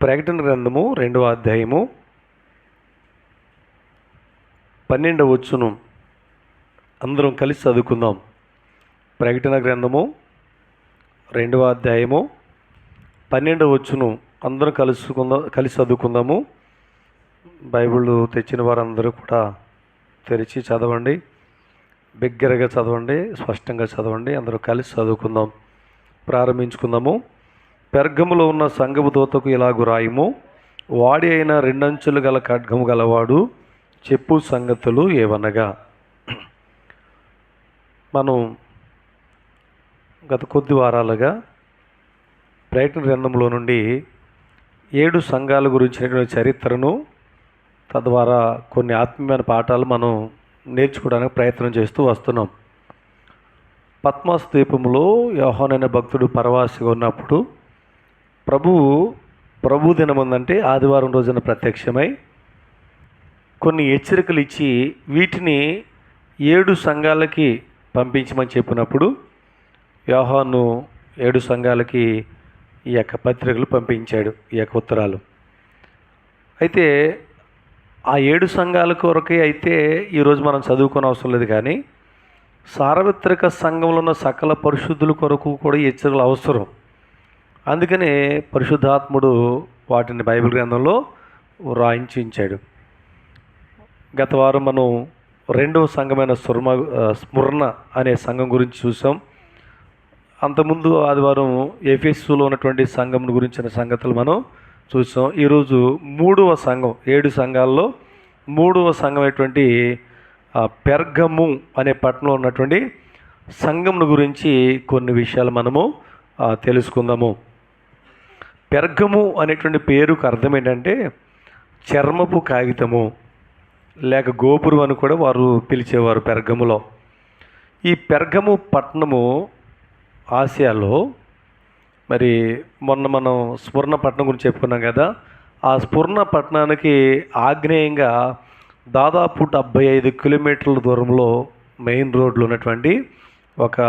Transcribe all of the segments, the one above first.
ప్రకటన గ్రంథము 2వ అధ్యాయము 12వ వచనం అందరం కలిసి చదువుకుందాం. ప్రకటన గ్రంథము 2వ అధ్యాయము 12వ వచనం అందరం కలిసి చదువుకుందాము. బైబిల్ తెచ్చిన వారందరూ కూడా తెరిచి చదవండి, బిగ్గరగా చదవండి, స్పష్టంగా చదవండి. అందరూ కలిసి చదువుకుందాం. ప్రారంభించుకుందాము. పెర్గములో ఉన్న సంఘపు దూతకు ఇలాగు రాయుము, వాడి అయిన రెండంచులు గల ఖడ్గము గలవాడు చెప్పు సంగతులు ఏవనగా. మనం గత కొద్ది వారాలుగా ప్రకటన గ్రంథంలో నుండి 7 సంఘాల గురించినటువంటి చరిత్రను, తద్వారా కొన్ని ఆత్మీయమైన పాఠాలు మనం నేర్చుకోవడానికి ప్రయత్నం చేస్తూ వస్తున్నాం. పద్మాస్ ద్వీపంలో యోహాను అనే భక్తుడు పరవాసిగా ఉన్నప్పుడు ప్రభు దినముందంటే ఆదివారం రోజున ప్రత్యక్షమై కొన్ని హెచ్చరికలు ఇచ్చి వీటిని 7 సంఘాలకి పంపించమని చెప్పినప్పుడు యోహాను 7 సంఘాలకి ఈ యొక్క పత్రికలు పంపించాడు, ఈ యొక్క ఉత్తరాలు. అయితే ఆ 7 సంఘాల కొరకే అయితే ఈరోజు మనం చదువుకునే అవసరం లేదు, కానీ సార్వత్రిక సంఘంలో ఉన్న సకల పరిశుద్ధుల కొరకు కూడా ఈ హెచ్చరికలు అవసరం. అందుకనే పరిశుద్ధాత్ముడు వాటిని బైబిల్ గ్రంథంలో రాయించాడు. గత వారం మనం 2వ సంఘమైన స్ముర్ణ అనే సంఘం గురించి చూసాం. అంతకుముందు ఆదివారం ఎఫెసులో ఉన్నటువంటి సంఘం గురించిన సంగతులు మనం చూసాం. ఈరోజు 3వ సంఘం, 7 సంఘాల్లో 3వ సంఘం అయినటువంటి పెర్గము అనే పట్టణంలో ఉన్నటువంటి సంఘం గురించి కొన్ని విషయాలు మనము తెలుసుకుందాము. పెర్గము అనేటువంటి పేరుకు అర్థం ఏంటంటే చర్మపు కాగితము లేక గోపురం అని కూడా వారు పిలిచేవారు పెర్గములో. ఈ పెర్గము పట్టణము ఆసియాలో, మరి మొన్న మనం స్ముర్ణ పట్టణం గురించి చెప్పుకున్నాం కదా. ఆ స్ముర్ణ పట్టణానికి ఆగ్నేయంగా దాదాపు 75 కిలోమీటర్ల దూరంలో మెయిన్ రోడ్లు ఉన్నటువంటి ఒక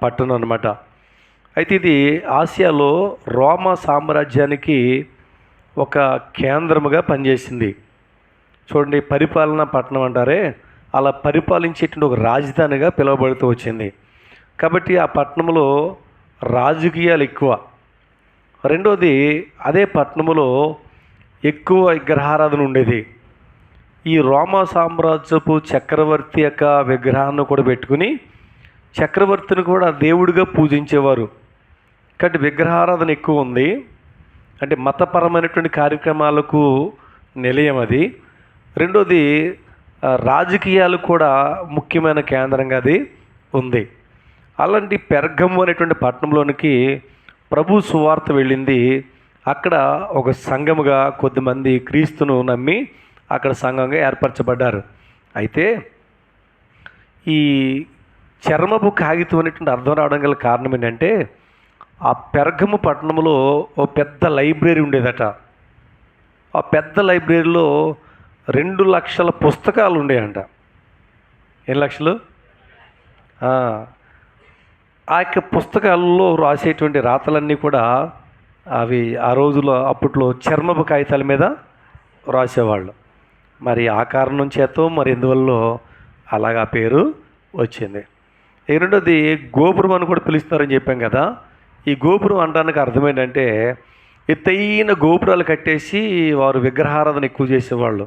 పట్టణం అన్నమాట. అయితే ఇది ఆసియాలో రోమా సామ్రాజ్యానికి ఒక కేంద్రముగా పనిచేసింది. చూడండి, పరిపాలనా పట్టణం అంటారే, అలా పరిపాలించేటువంటి ఒక రాజధానిగా పిలువబడుతూ వచ్చింది. కాబట్టి ఆ పట్టణంలో రాజకీయాలు ఎక్కువ. రెండోది, అదే పట్టణంలో ఎక్కువ విగ్రహారాధన ఉండేది. ఈ రోమా సామ్రాజ్యపు చక్రవర్తి యొక్క విగ్రహాన్ని కూడా పెట్టుకుని చక్రవర్తిని కూడా దేవుడిగా పూజించేవారు. కాబట్టి విగ్రహారాధన ఎక్కువ ఉంది. అంటే మతపరమైనటువంటి కార్యక్రమాలకు నిలయం అది. రెండోది, రాజకీయాలు కూడా ముఖ్యమైన కేంద్రంగా అది ఉంది. అలాంటి పెర్గము అనేటువంటి పట్టణంలోనికి ప్రభు సువార్త వెళ్ళింది. అక్కడ ఒక సంఘముగా కొద్దిమంది క్రీస్తును నమ్మి అక్కడ సంఘంగా ఏర్పరచబడ్డారు. అయితే ఈ చర్మపు కాగితం అనేటువంటి అర్థం రావడం గల కారణం ఏంటంటే, ఆ పెర్గము పట్టణంలో ఓ పెద్ద లైబ్రరీ ఉండేదట. ఆ పెద్ద లైబ్రరీలో 2 లక్షల పుస్తకాలు ఉండేయంట. ఎన్ని లక్షలు? ఆ యొక్క పుస్తకాలలో రాసేటువంటి రాతలన్నీ కూడా అవి ఆ రోజులో అప్పట్లో చర్మపు కాగితాల మీద రాసేవాళ్ళు. మరి ఆ కారణం చేత మరి ఎందువల్ల అలాగా పేరు వచ్చింది. రెండోది, గోపురం అని కూడా పిలుస్తారని చెప్పాం కదా. ఈ గోపురం అనడానికి అర్థం ఏంటంటే, ఎత్తైన గోపురాలు కట్టేసి వారు విగ్రహారాధన ఎక్కువ చేసేవాళ్ళు.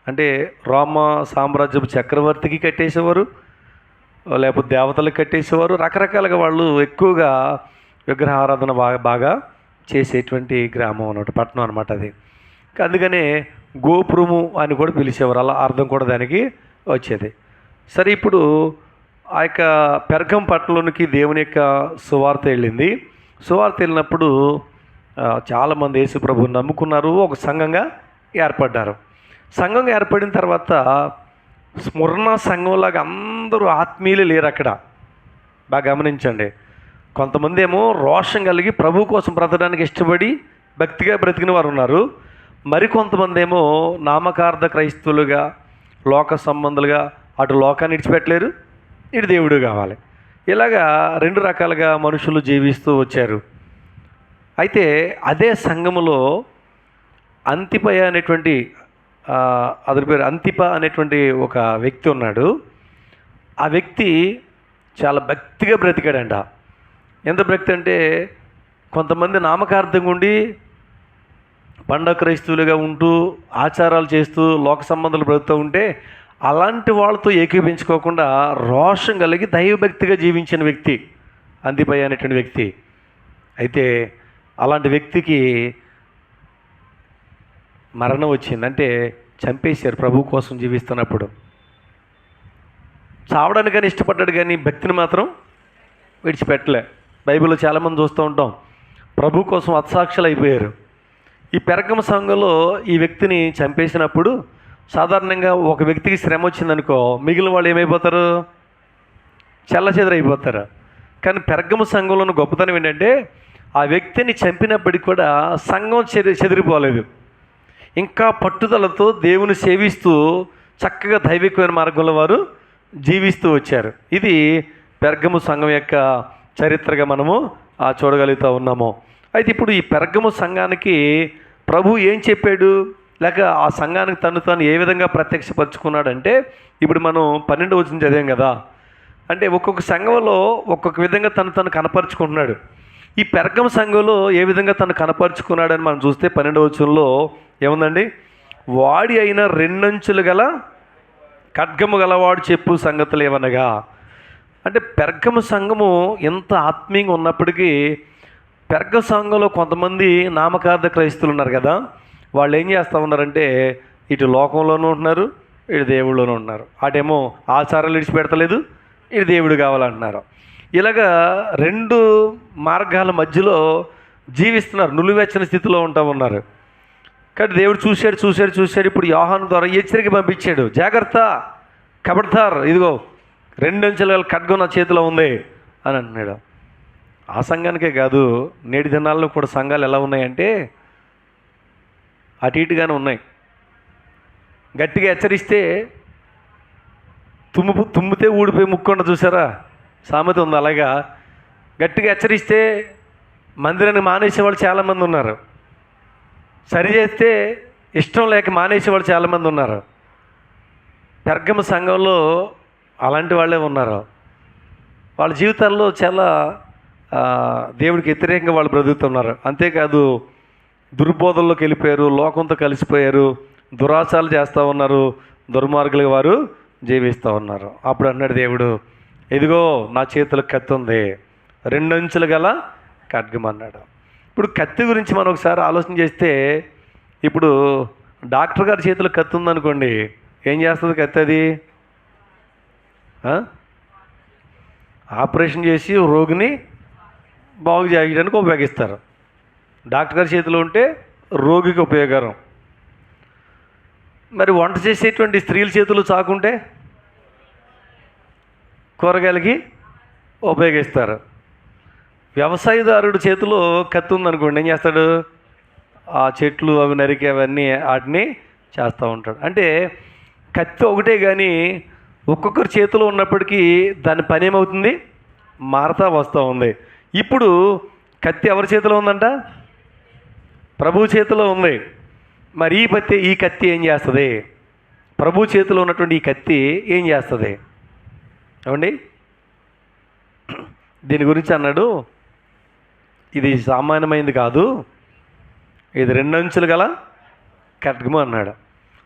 అంటే రోమా సామ్రాజ్యపు చక్రవర్తికి కట్టేసేవారు, లేకపోతే దేవతలకు కట్టేసేవారు. రకరకాలుగా వాళ్ళు ఎక్కువగా విగ్రహారాధన బాగా చేసేటువంటి గ్రామం అన్నమాట, పట్టణం అనమాట అది. అందుకనే గోపురము అని కూడా పిలిచేవారు. అలా అర్థం కూడా దానికి వచ్చేది. సరే, ఇప్పుడు ఆ యొక్క పెర్గం పట్టణంలోనికి దేవుని యొక్క సువార్త వెళ్ళింది. సువార్త వెళ్ళినప్పుడు చాలామంది యేసు ప్రభువుని నమ్ముకున్నారు, ఒక సంఘంగా ఏర్పడ్డారు. సంఘంగా ఏర్పడిన తర్వాత స్ముర్ణ సంఘంలాగా అందరూ ఆత్మీయులు లేరు అక్కడ. బాగా గమనించండి. కొంతమంది ఏమో రోషం కలిగి ప్రభు కోసం బ్రతకడానికి ఇష్టపడి భక్తిగా బ్రతికిన వారు ఉన్నారు. మరికొంతమంది ఏమో నామకార్థ క్రైస్తవులుగా, లోక సంబంధులుగా, అటు లోకాన్ని విడిచిపెట్టలేరు, ఇటు దేవుడు కావాలి. ఇలాగా 2 రకాలుగా మనుషులు జీవిస్తూ వచ్చారు. అయితే అదే సంఘములో అంతిపయ అనేటువంటి అతని పేరు అంతిప అనేటువంటి ఒక వ్యక్తి ఉన్నాడు. ఆ వ్యక్తి చాలా భక్తిగా బ్రతికాడంట. ఎంత భక్తి అంటే కొంతమంది నామకార్థంగా ఉండి పండగ క్రైస్తవులుగా ఉంటూ ఆచారాలు చేస్తూ లోక సంబంధాలు బ్రతుకుతూ ఉంటే అలాంటి వాళ్ళతో ఏకీపించుకోకుండా రోషం కలిగి దైవభక్తిగా జీవించిన వ్యక్తి అంతిపయ అనేటువంటి వ్యక్తి. అయితే అలాంటి వ్యక్తికి మరణం వచ్చింది. అంటే చంపేశారు ప్రభు కోసం జీవిస్తున్నప్పుడు. చావడానికని ఇష్టపడ్డాడు కానీ భక్తిని మాత్రం విడిచిపెట్టలే. బైబిల్లో చాలామంది చూస్తూ ఉంటాం ప్రభు కోసం హతసాక్షులు అయిపోయారు. ఈ పెరగమ సంఘంలో ఈ వ్యక్తిని చంపేసినప్పుడు సాధారణంగా ఒక వ్యక్తికి శ్రమ వచ్చిందనుకో మిగిలిన వాళ్ళు ఏమైపోతారు? చెల్లచెదరైపోతారు. కానీ పెరగమ సంఘంలోని గొప్పతనం ఏంటంటే ఆ వ్యక్తిని చంపినప్పటికి కూడా సంఘం చెదిరిపోలేదు. ఇంకా పట్టుదలతో దేవుని సేవిస్తూ చక్కగా దైవికమైన మార్గంలో వారు జీవిస్తూ వచ్చారు. ఇది పెరగము సంఘం యొక్క చరిత్రగా మనము చూడగలుగుతూ ఉన్నాము. అయితే ఇప్పుడు ఈ పెరగము సంఘానికి ప్రభు ఏం చెప్పాడు, లేక ఆ సంఘానికి తను ఏ విధంగా ప్రత్యక్షపరుచుకున్నాడంటే ఇప్పుడు మనం 12వ వచనం చదివాం కదా. అంటే ఒక్కొక్క సంఘంలో ఒక్కొక్క విధంగా తను కనపరుచుకుంటున్నాడు. ఈ పెరగము సంఘంలో ఏ విధంగా తను కనపరుచుకున్నాడని మనం చూస్తే 12వ వచనంలో ఏముందండి? వాడి అయిన రెండంచులు గల ఖడ్గము గలవాడు చెప్పు సంగతులు ఏమనగా. అంటే పెరగము సంఘము ఎంత ఆత్మీయంగా ఉన్నప్పటికీ పెరగ సంఘంలో కొంతమంది నామకార్థ క్రైస్తువులు ఉన్నారు కదా, వాళ్ళు ఏం చేస్తూ ఉన్నారంటే ఇటు లోకంలోనూ ఉంటున్నారు, ఇటు దేవుళ్ళలోనూ ఉన్నారు. అటేమో ఆచారాలు విడిచిపెడతలేదు, ఇటు దేవుడు కావాలంటున్నారు. ఇలాగా రెండు మార్గాల మధ్యలో జీవిస్తున్నారు, నులివెచ్చని స్థితిలో ఉంటా ఉన్నారు. కానీ దేవుడు చూశాడు. ఇప్పుడు యోహాను ద్వారా హెచ్చరిక పంపించాడు, జాగ్రత్త కబడ్దార్, ఇదిగో 2 అంచెల ఖడ్గం నా చేతిలో ఉంది అని అన్నాడు. ఆ సంఘానికే కాదు, నేటి దినాల్లో కూడా సంఘాలు ఎలా ఉన్నాయంటే అటు ఇటుగానే ఉన్నాయి. గట్టిగా హెచ్చరిస్తే తుమ్మితే ఊడిపోయి ముక్కుండా చూసారా, సామెత ఉంది. అలాగా గట్టిగా హెచ్చరిస్తే మందిరాన్ని మానేసేవాళ్ళు చాలామంది ఉన్నారు, సరి చేస్తే ఇష్టం లేక మానేసేవాళ్ళు చాలామంది ఉన్నారు. పెరగమ సంఘంలో అలాంటి వాళ్ళే ఉన్నారు. వాళ్ళ జీవితాల్లో చాలా దేవుడికి వ్యతిరేకంగా వాళ్ళు బ్రతుకుతున్నారు. అంతేకాదు దుర్బోధల్లోకి వెళ్ళిపోయారు, లోకంతో కలిసిపోయారు, దురాచారాలు చేస్తూ ఉన్నారు, దుర్మార్గులుగా వారు జీవిస్తూ ఉన్నారు. అప్పుడు అన్నాడు దేవుడు, ఇదిగో నా చేతిలో కత్తి ఉంది, 2 అంచులు గల ఖడ్గం అన్నాడు. ఇప్పుడు కత్తి గురించి మనం ఒకసారి ఆలోచన చేస్తే, ఇప్పుడు డాక్టర్ గారి చేతిలో కత్తి ఉందనుకోండి, ఏం చేస్తుంది కత్తి? అది ఆపరేషన్ చేసి రోగిని బాగు చేయడానికి ఉపయోగిస్తారు. డాక్టర్ గారి చేతిలో ఉంటే రోగికి ఉపయోగకరం. మరి వంట చేసేటువంటి స్త్రీల చేతులు చాకుంటే కూరగాయలకి ఉపయోగిస్తారు. వ్యవసాయదారుడు చేతిలో కత్తి ఉందనుకోండి, ఏం చేస్తాడు? ఆ చెట్లు అవి నరికి అవన్నీ వాటిని చేస్తూ ఉంటాడు. అంటే కత్తి ఒకటే కానీ ఒక్కొక్కరి చేతిలో ఉన్నప్పటికీ దాని పని ఏమవుతుంది? మారుతా వస్తూ ఉంది. ఇప్పుడు కత్తి ఎవరి చేతిలో ఉందంట? ప్రభు చేతిలో ఉంది. మరి ఈ కత్తి ఏం చేస్తుంది? ప్రభు చేతిలో ఉన్నటువంటి ఈ కత్తి ఏం చేస్తుంది? ఏమండి, దీని గురించి అన్నాడు, ఇది సామాన్యమైనది కాదు, ఇది 2 అంచులు గల ఖడ్గము అన్నాడు.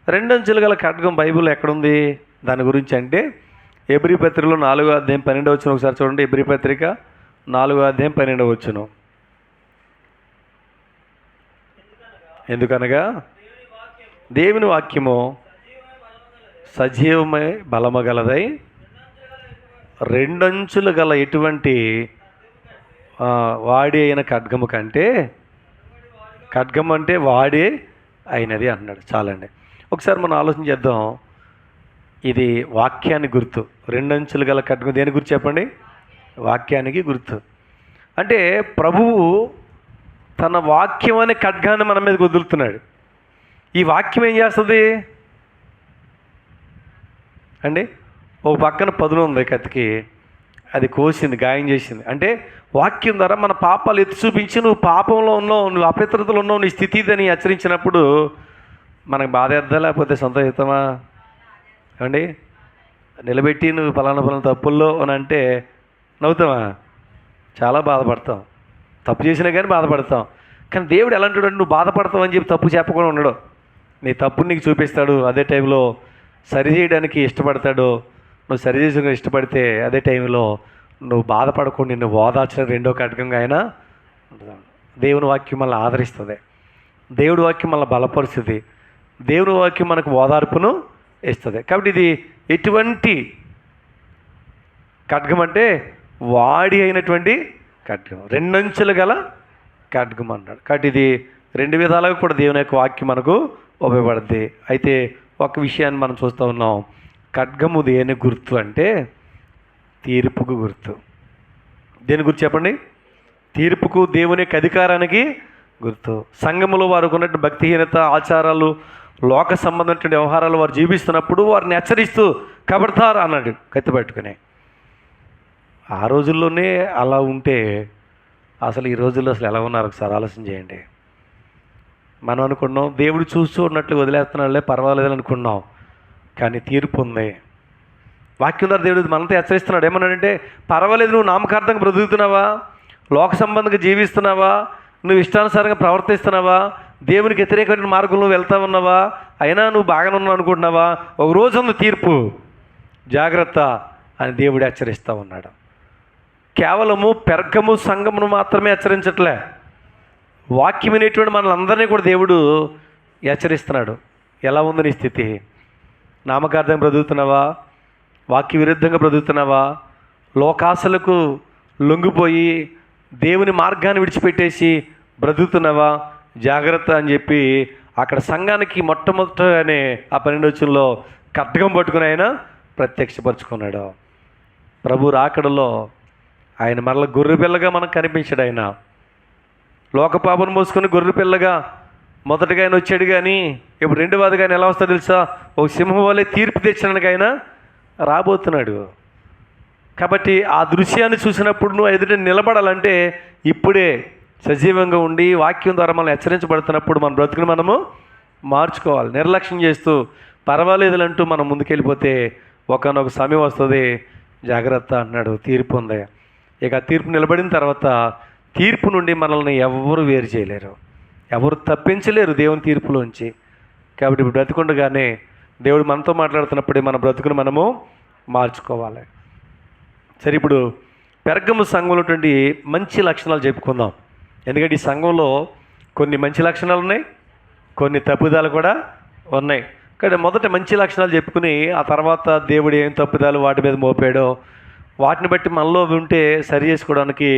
2 అంచులు గల ఖడ్గం బైబిల్లో ఎక్కడుంది దాని గురించి అంటే ఎబ్రీ పత్రికలో 4వ అధ్యాయం 12వ వచనం ఒకసారి చూడండి. ఎబ్రీ పత్రిక 4వ అధ్యాయం 12వ వచనం. ఎందుకనగా దేవుని వాక్యము సజీవమై బలమగలదై 2 అంచులు గల ఎటువంటి వాడి అయిన ఖడ్గము కంటే, ఖడ్గం అంటే వాడే అయినది అన్నాడు. చాలండి. ఒకసారి మనం ఆలోచన చేద్దాం. ఇది వాక్యానికి గుర్తు. 2 అంచులు గల ఖడ్గం దేని గురించి చెప్పండి? వాక్యానికి గుర్తు. అంటే ప్రభువు తన వాక్యం అనే ఖడ్గాన్ని మన మీద వదులుతున్నాడు. ఈ వాక్యం ఏం చేస్తుంది అండి? ఒక పక్కన పదును ఉంది కత్తికి, అది కోసింది, గాయం చేసింది. అంటే వాక్యం ద్వారా మన పాపాలు ఎత్తి చూపించి నువ్వు పాపంలో ఉన్నావు, నువ్వు అపవిత్రతలో ఉన్నావు, నీ స్థితి ఇదని హెచ్చరించినప్పుడు మనకు బాధ ఎద్దా లేకపోతే సంతోషితమా? ఏమండి, నిలబెట్టి నువ్వు ఫలానా తప్పుల్లో అని అంటే నవ్వుతామా? చాలా బాధపడతాం. తప్పు చేసినా కానీ బాధపడతాం. కానీ దేవుడు ఎలా అంటాడు అంటే నువ్వు బాధపడతావు అని చెప్పి తప్పు చెప్పకుండా ఉండడు. నీ తప్పుని నీకు చూపిస్తాడు. అదే టైంలో సరి చేయడానికి ఇష్టపడతాడు. నువ్వు సరి చేసుకుని ఇష్టపడితే అదే టైంలో నువ్వు బాధపడకుండా నిన్ను ఓదార్చిన రెండో ఖడ్గంగా ఆయన దేవుని వాక్యం మనల్ని ఆదరిస్తుంది. దేవుడి వాక్యం మనల్ని బలపరుస్తుంది. దేవుని వాక్యం మనకు ఓదార్పును ఇస్తుంది. కాబట్టి ఇది ఎటువంటి ఖడ్గం అంటే వాడి అయినటువంటి ఖడ్గం, రెండంచులు గల ఖడ్గం అన్నాడు. కాబట్టి ఇది రెండు విధాలుగా కూడా దేవుని యొక్క వాక్యం మనకు ఉపయోగపడుద్ది. అయితే ఒక విషయాన్ని మనం చూస్తూ ఉన్నాం. ఖడ్గము దేని గుర్తు అంటే తీర్పుకు గుర్తు. దేని గుర్తు చెప్పండి? తీర్పుకు, దేవుని యొక్క అధికారానికి గుర్తు. సంఘములో వారికి ఉన్నటువంటి భక్తిహీనత, ఆచారాలు, లోక సంబంధమైనటువంటి వ్యవహారాలు వారు జీవిస్తున్నప్పుడు వారిని హెచ్చరిస్తూ కబడతారు అన్నాడు కత్తి పట్టుకుని. ఆ రోజుల్లోనే అలా ఉంటే అసలు ఈ రోజుల్లో అసలు ఎలా ఉన్నారు ఒకసారి ఆలోచన చేయండి. మనం అనుకున్నాం దేవుడు చూస్తూ ఉన్నట్లు వదిలేస్తున్నాడులే, పర్వాలేదని అనుకున్నాం. కానీ తీర్పు ఉంది. వాక్యం ద్వారా దేవుడు మనతో హెచ్చరిస్తున్నాడు. ఏమన్నాడంటే పర్వాలేదు, నువ్వు నామకార్థంగా బ్రతుకుతున్నావా, లోక సంబంధంగా జీవిస్తున్నావా, నువ్వు ఇష్టానుసారంగా ప్రవర్తిస్తున్నావా, దేవునికి వ్యతిరేకమైన మార్గంలో వెళ్తా ఉన్నావా, అయినా నువ్వు బాగానే ఉన్నావు అనుకుంటున్నావా, ఒక రోజు ఉంది తీర్పు, జాగ్రత్త అని దేవుడు హెచ్చరిస్తూ ఉన్నాడు. కేవలము పెర్గము సంఘమును మాత్రమే హెచ్చరించట్లే, వాక్యం అనేటువంటి మనల్ని కూడా దేవుడు హెచ్చరిస్తున్నాడు. ఎలా ఉంది నీ స్థితి? నామకార్థంగా బ్రతుకుతున్నావా, వాక్య విరుద్ధంగా బ్రతుకుతున్నావా, లోకాశలకు లొంగిపోయి దేవుని మార్గాన్ని విడిచిపెట్టేసి బ్రతుకుతున్నావా, జాగ్రత్త అని చెప్పి అక్కడ సంఘానికి మొట్టమొదటనే ఆ 12వ వచనంలో ఖడ్గం పట్టుకుని ఆయన ప్రత్యక్షపరుచుకున్నాడు. ప్రభు రాకడలో ఆయన మరల గొర్రెపిల్లగా మనకు కనిపించాడు. ఆయన లోకపాపను మోసుకొని గొర్రెపిల్లగా మొదటగా ఆయన వచ్చాడు. కానీ ఇప్పుడు రెండవదిగా ఆయన ఎలా వస్తుందో తెలుసా? ఒక సింహం వల్లే తీర్పు తెచ్చడానికి ఆయన రాబోతున్నాడు. కాబట్టి ఆ దృశ్యాన్ని చూసినప్పుడు నువ్వు ఎదుట నిలబడాలంటే ఇప్పుడే సజీవంగా ఉండి వాక్యం ద్వారా మనం హెచ్చరించబడుతున్నప్పుడు మన బ్రతుకుని మనము మార్చుకోవాలి. నిర్లక్ష్యం చేస్తూ పర్వాలేదులంటూ మనం ముందుకెళ్ళిపోతే ఒకనొక సమయం వస్తుంది, జాగ్రత్త అన్నాడు. తీర్పు ఉంది. ఇక ఆ తీర్పు నిలబడిన తర్వాత తీర్పు నుండి మనల్ని ఎవరు వేరు చేయలేరు, ఎవరు తప్పించలేరు దేవుని తీర్పులోంచి. కాబట్టి ఇప్పుడు బ్రతుకుండగానే దేవుడు మనతో మాట్లాడుతున్నప్పుడే మన బ్రతుకును మనము మార్చుకోవాలి. సరే, ఇప్పుడు పెర్గము సంఘంలో ఉన్నటువంటి మంచి లక్షణాలు చెప్పుకుందాం. ఎందుకంటే ఈ సంఘంలో కొన్ని మంచి లక్షణాలు ఉన్నాయి, కొన్ని తప్పుదాలు కూడా ఉన్నాయి. కానీ మొదట మంచి లక్షణాలు చెప్పుకుని ఆ తర్వాత దేవుడు ఏం తప్పుదాలు వాటి మీద మోపాడో వాటిని బట్టి మనలో ఉంటే సరి చేసుకోవడానికి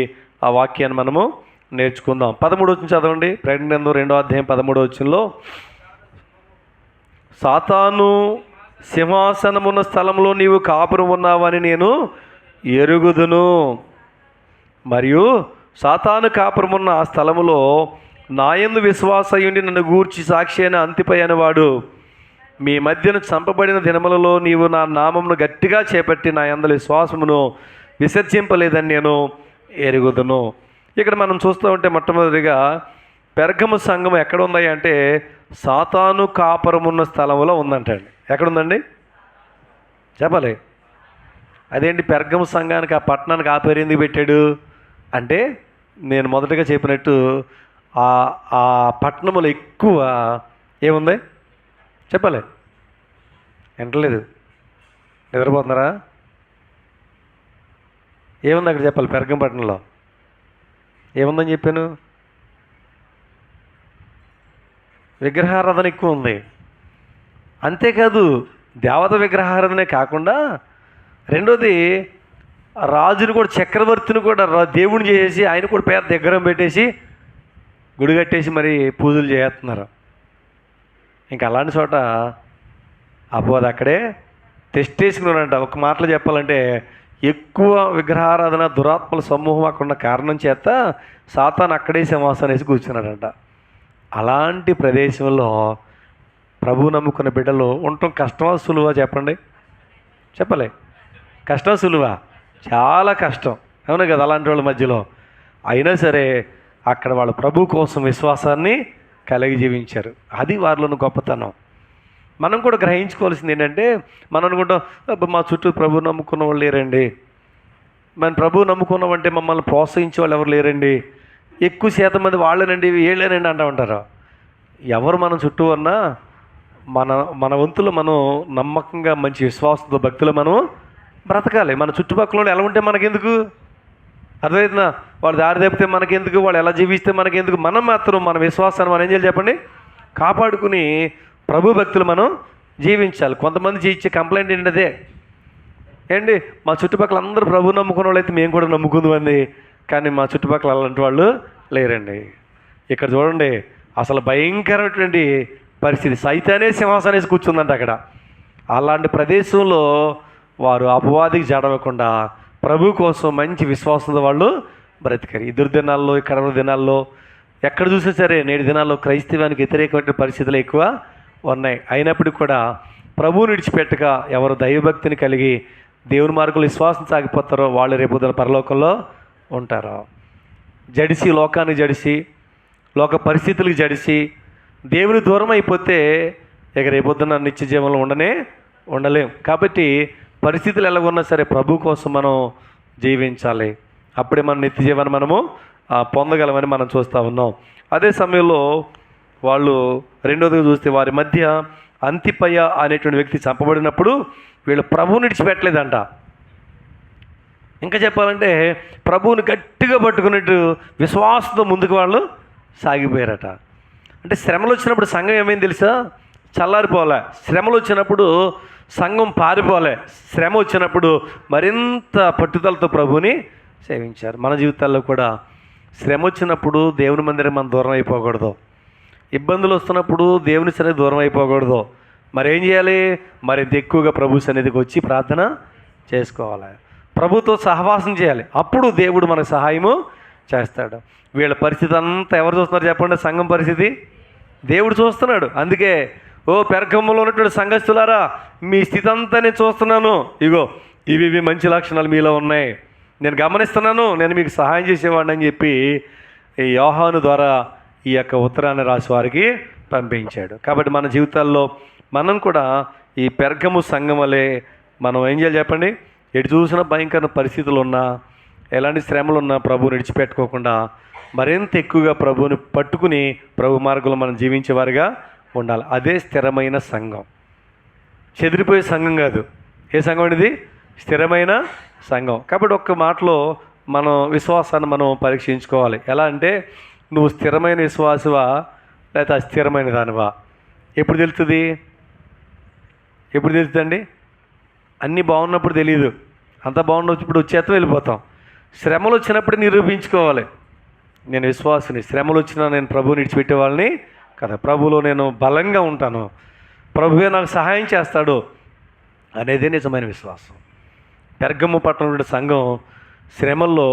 ఆ వాక్యాన్ని మనము నేర్చుకుందాం. 13వ వచనం చదవండి. ప్రకటన గ్రంథం 2వ అధ్యాయం 13వ వచనంలో, సాతాను సింహాసనమున్న స్థలంలో నీవు కాపురం ఉన్నావని నేను ఎరుగుదును, మరియు సాతాను కాపురమున్న ఆ స్థలములో నాయందు విశ్వాసయుండి నన్ను గూర్చి సాక్షి అయిన అంతిపై అనేవాడు మీ మధ్యను చంపబడిన దినములలో నీవు నా నామమును గట్టిగా చేపట్టి నా యందలి విశ్వాసమును విసర్జింపలేదని నేను ఎరుగుదును. ఇక్కడ మనం చూస్తూ ఉంటే మొట్టమొదటిగా పెర్గము సంఘం ఎక్కడ ఉంది అంటే సాతాను కాపురమున్న స్థలంలో ఉందంటండి. ఎక్కడుందండి చెప్పాలి? అదేంటి పెర్గము సంఘానికి ఆ పట్టణానికి ఆ పేరు ఎందుకు పెట్టాడు అంటే, నేను మొదటగా చెప్పినట్టు ఆ పట్టణంలో ఎక్కువ ఏముంది చెప్పాలి? వింటలేదు, నిద్రపోతున్నారా? ఏముంది అక్కడ చెప్పాలి? పెర్గం పట్టణంలో ఏముందని చెప్పాను? విగ్రహారాధన ఎక్కువ ఉంది. అంతేకాదు, దేవత విగ్రహారాధనే కాకుండా రెండోది రాజుని కూడా, చక్రవర్తిని కూడా దేవుడిని చేసేసి ఆయన కూడా పేద విగ్రహం పెట్టేసి గుడి కట్టేసి మరి పూజలు చేస్తున్నారు. ఇంకా అలాంటి చోట అపోది అక్కడే తెస్టేసుకున్నాడంట. ఒక మాటలో చెప్పాలంటే ఎక్కువ విగ్రహారాధన దురాత్మల సమూహం అక్కడ ఉన్న కారణం చేత సాతాను అక్కడే సింహాసనం వేసి కూర్చున్నాడంట. అలాంటి ప్రదేశంలో ప్రభు నమ్ముకున్న బిడ్డలు ఉండటం కష్టమా సులువా చెప్పండి? చెప్పలే, కష్టం సులువా? చాలా కష్టం, అవును కదా అలాంటి వాళ్ళ మధ్యలో. అయినా సరే అక్కడ వాళ్ళ ప్రభు కోసం విశ్వాసాన్ని కలిగి జీవించారు. అది వారిలోని గొప్పతనం. మనం కూడా గ్రహించుకోవాల్సింది ఏంటంటే, మనం అనుకుంటాం అబ్బా మా చుట్టూ ప్రభు నమ్ముకున్న వాళ్ళు లేరండి, మనం ప్రభు నమ్ముకున్నామంటే మమ్మల్ని ప్రోత్సహించే వాళ్ళు ఎవరు లేరండి, ఎక్కువ శాతం మంది వాళ్ళేనండి వీళ్ళేనండి అంటూ ఉంటారు. ఎవరు మన చుట్టూ ఉన్నా మన మన వంతులో మనం నమ్మకంగా మంచి విశ్వాసంతో భక్తులు మనం బ్రతకాలి. మన చుట్టుపక్కల ఎలా ఉంటే మనకెందుకు, అర్థమవుతుందా? వాళ్ళు దారి తప్పితే మనకెందుకు, వాళ్ళు ఎలా జీవిస్తే మనకెందుకు, మనం మాత్రం మన విశ్వాసాన్ని మనం ఏం చేయాలి చెప్పండి, కాపాడుకుని ప్రభు భక్తులు మనం జీవించాలి. కొంతమంది ఇచ్చే కంప్లైంట్ ఏంటంటే ఏంటి, మా చుట్టుపక్కల అందరూ ప్రభు నమ్ముకున్న వాళ్ళు అయితే మేము కూడా నమ్ముకుందామండి, కానీ మా చుట్టుపక్కల అలాంటి వాళ్ళు లేరండి. ఇక్కడ చూడండి, అసలు భయంకరమైనటువంటి పరిస్థితి, సైతానే సింహాసనేసి కూర్చుందంట అక్కడ. అలాంటి ప్రదేశంలో వారు అపవాదికి జడవకుండా ప్రభు కోసం మంచి విశ్వాసంతో వాళ్ళు బ్రతికారు. ఈ దుర్దినాల్లో, ఈ కడవ దినాల్లో ఎక్కడ చూసినా సరే నేటి దినాల్లో క్రైస్తవానికి వ్యతిరేకమైన పరిస్థితులు ఎక్కువ ఉన్నాయి. అయినప్పటికీ కూడా ప్రభువుని విడిచిపెట్టక ఎవరు దైవభక్తిని కలిగి దేవుని మార్గంలో విశ్వాసం సాగిపోతారో వాళ్ళు రేపొద్దున పరలోకంలో ఉంటారు. జడిసి లోకానికి జడిసి, లోక పరిస్థితులకు జడిసి దేవుని దూరం అయిపోతే ఇక రేపొద్దున నిత్య జీవనంలో ఉండలేం. కాబట్టి పరిస్థితులు ఎలా ఉన్నా సరే ప్రభు కోసం మనం జీవించాలి. అప్పుడే మన నిత్య జీవనం మనము పొందగలమని మనం చూస్తూ ఉన్నాం. అదే సమయంలో వాళ్ళు రెండోదిగా చూస్తే వారి మధ్య అంతిపయ అనేటువంటి వ్యక్తి చంపబడినప్పుడు వీళ్ళు ప్రభువుని విడిచిపెట్టలేదంట. ఇంకా చెప్పాలంటే ప్రభువుని గట్టిగా పట్టుకున్నట్టు విశ్వాసంతో ముందుకు వాళ్ళు సాగిపోయారట. అంటే శ్రమలు వచ్చినప్పుడు సంఘం ఏమైంది తెలుసా, చల్లారిపోలే. శ్రమలు వచ్చినప్పుడు సంఘం పారిపోలే. శ్రమ వచ్చినప్పుడు మరింత పట్టుదలతో ప్రభువుని సేవించారు. మన జీవితాల్లో కూడా శ్రమ వచ్చినప్పుడు దేవుని మందిరం మనం దూరం అయిపోకూడదు. ఇబ్బందులు వస్తున్నప్పుడు దేవుని సన్నిధి దూరం అయిపోకూడదు. మరి ఏం చేయాలి, మరింత ఎక్కువగా ప్రభు సన్నిధికి వచ్చి ప్రార్థన చేసుకోవాలి, ప్రభుతో సహవాసం చేయాలి. అప్పుడు దేవుడు మనకు సహాయము చేస్తాడు. వీళ్ళ పరిస్థితి అంతా ఎవరు చూస్తున్నారు చెప్పండి, సంఘం పరిస్థితి దేవుడు చూస్తున్నాడు. అందుకే ఓ పెరగంలో ఉన్నటువంటి సంఘస్థులారా, మీ స్థితి అంతా నేను చూస్తున్నాను, ఇగో ఇవి మంచి లక్షణాలు మీలో ఉన్నాయి, నేను గమనిస్తున్నాను, నేను మీకు సహాయం చేసేవాడిని అని చెప్పి ఈ యోహాను ద్వారా ఈ యొక్క ఉత్తరాన్ని రాసి వారికి పంపించాడు. కాబట్టి మన జీవితాల్లో మనం కూడా ఈ పెర్గము సంఘం వలె మనం ఏం చేయాలి చెప్పండి, ఎటు చూసిన భయంకర పరిస్థితులు ఉన్నా, ఎలాంటి శ్రమలు ఉన్నా ప్రభువుని విడిచిపెట్టుకోకుండా మరింత ఎక్కువగా ప్రభువుని పట్టుకుని ప్రభు మార్గంలో మనం జీవించేవారుగా ఉండాలి. అదే స్థిరమైన సంఘం, చెదిరిపోయే సంఘం కాదు. ఏ సంఘం అనేది? స్థిరమైన సంఘం. కాబట్టి ఒక్క మాటలో మనం విశ్వాసాన్ని మనం పరీక్షించుకోవాలి. ఎలా అంటే, నువ్వు స్థిరమైన విశ్వాసవా లేకపోతే అస్థిరమైన దానివా? ఎప్పుడు తెలుస్తుంది? ఎప్పుడు తెలుస్తుందండి? అన్నీ బాగున్నప్పుడు తెలియదు, అంత బాగున్నప్పుడు వచ్చేస్తాం వెళ్ళిపోతాం. శ్రమలు వచ్చినప్పుడు నిరూపించుకోవాలి, నేను విశ్వాసిని, శ్రమలు వచ్చినా నేను ప్రభువుని విడిచిపెట్టే వాళ్ళని కదా, ప్రభువులో నేను బలంగా ఉంటాను, ప్రభువే నాకు సహాయం చేస్తాడు అనేదే నిజమైన విశ్వాసం. పెర్గము పట్టణంలో సంఘం శ్రమల్లో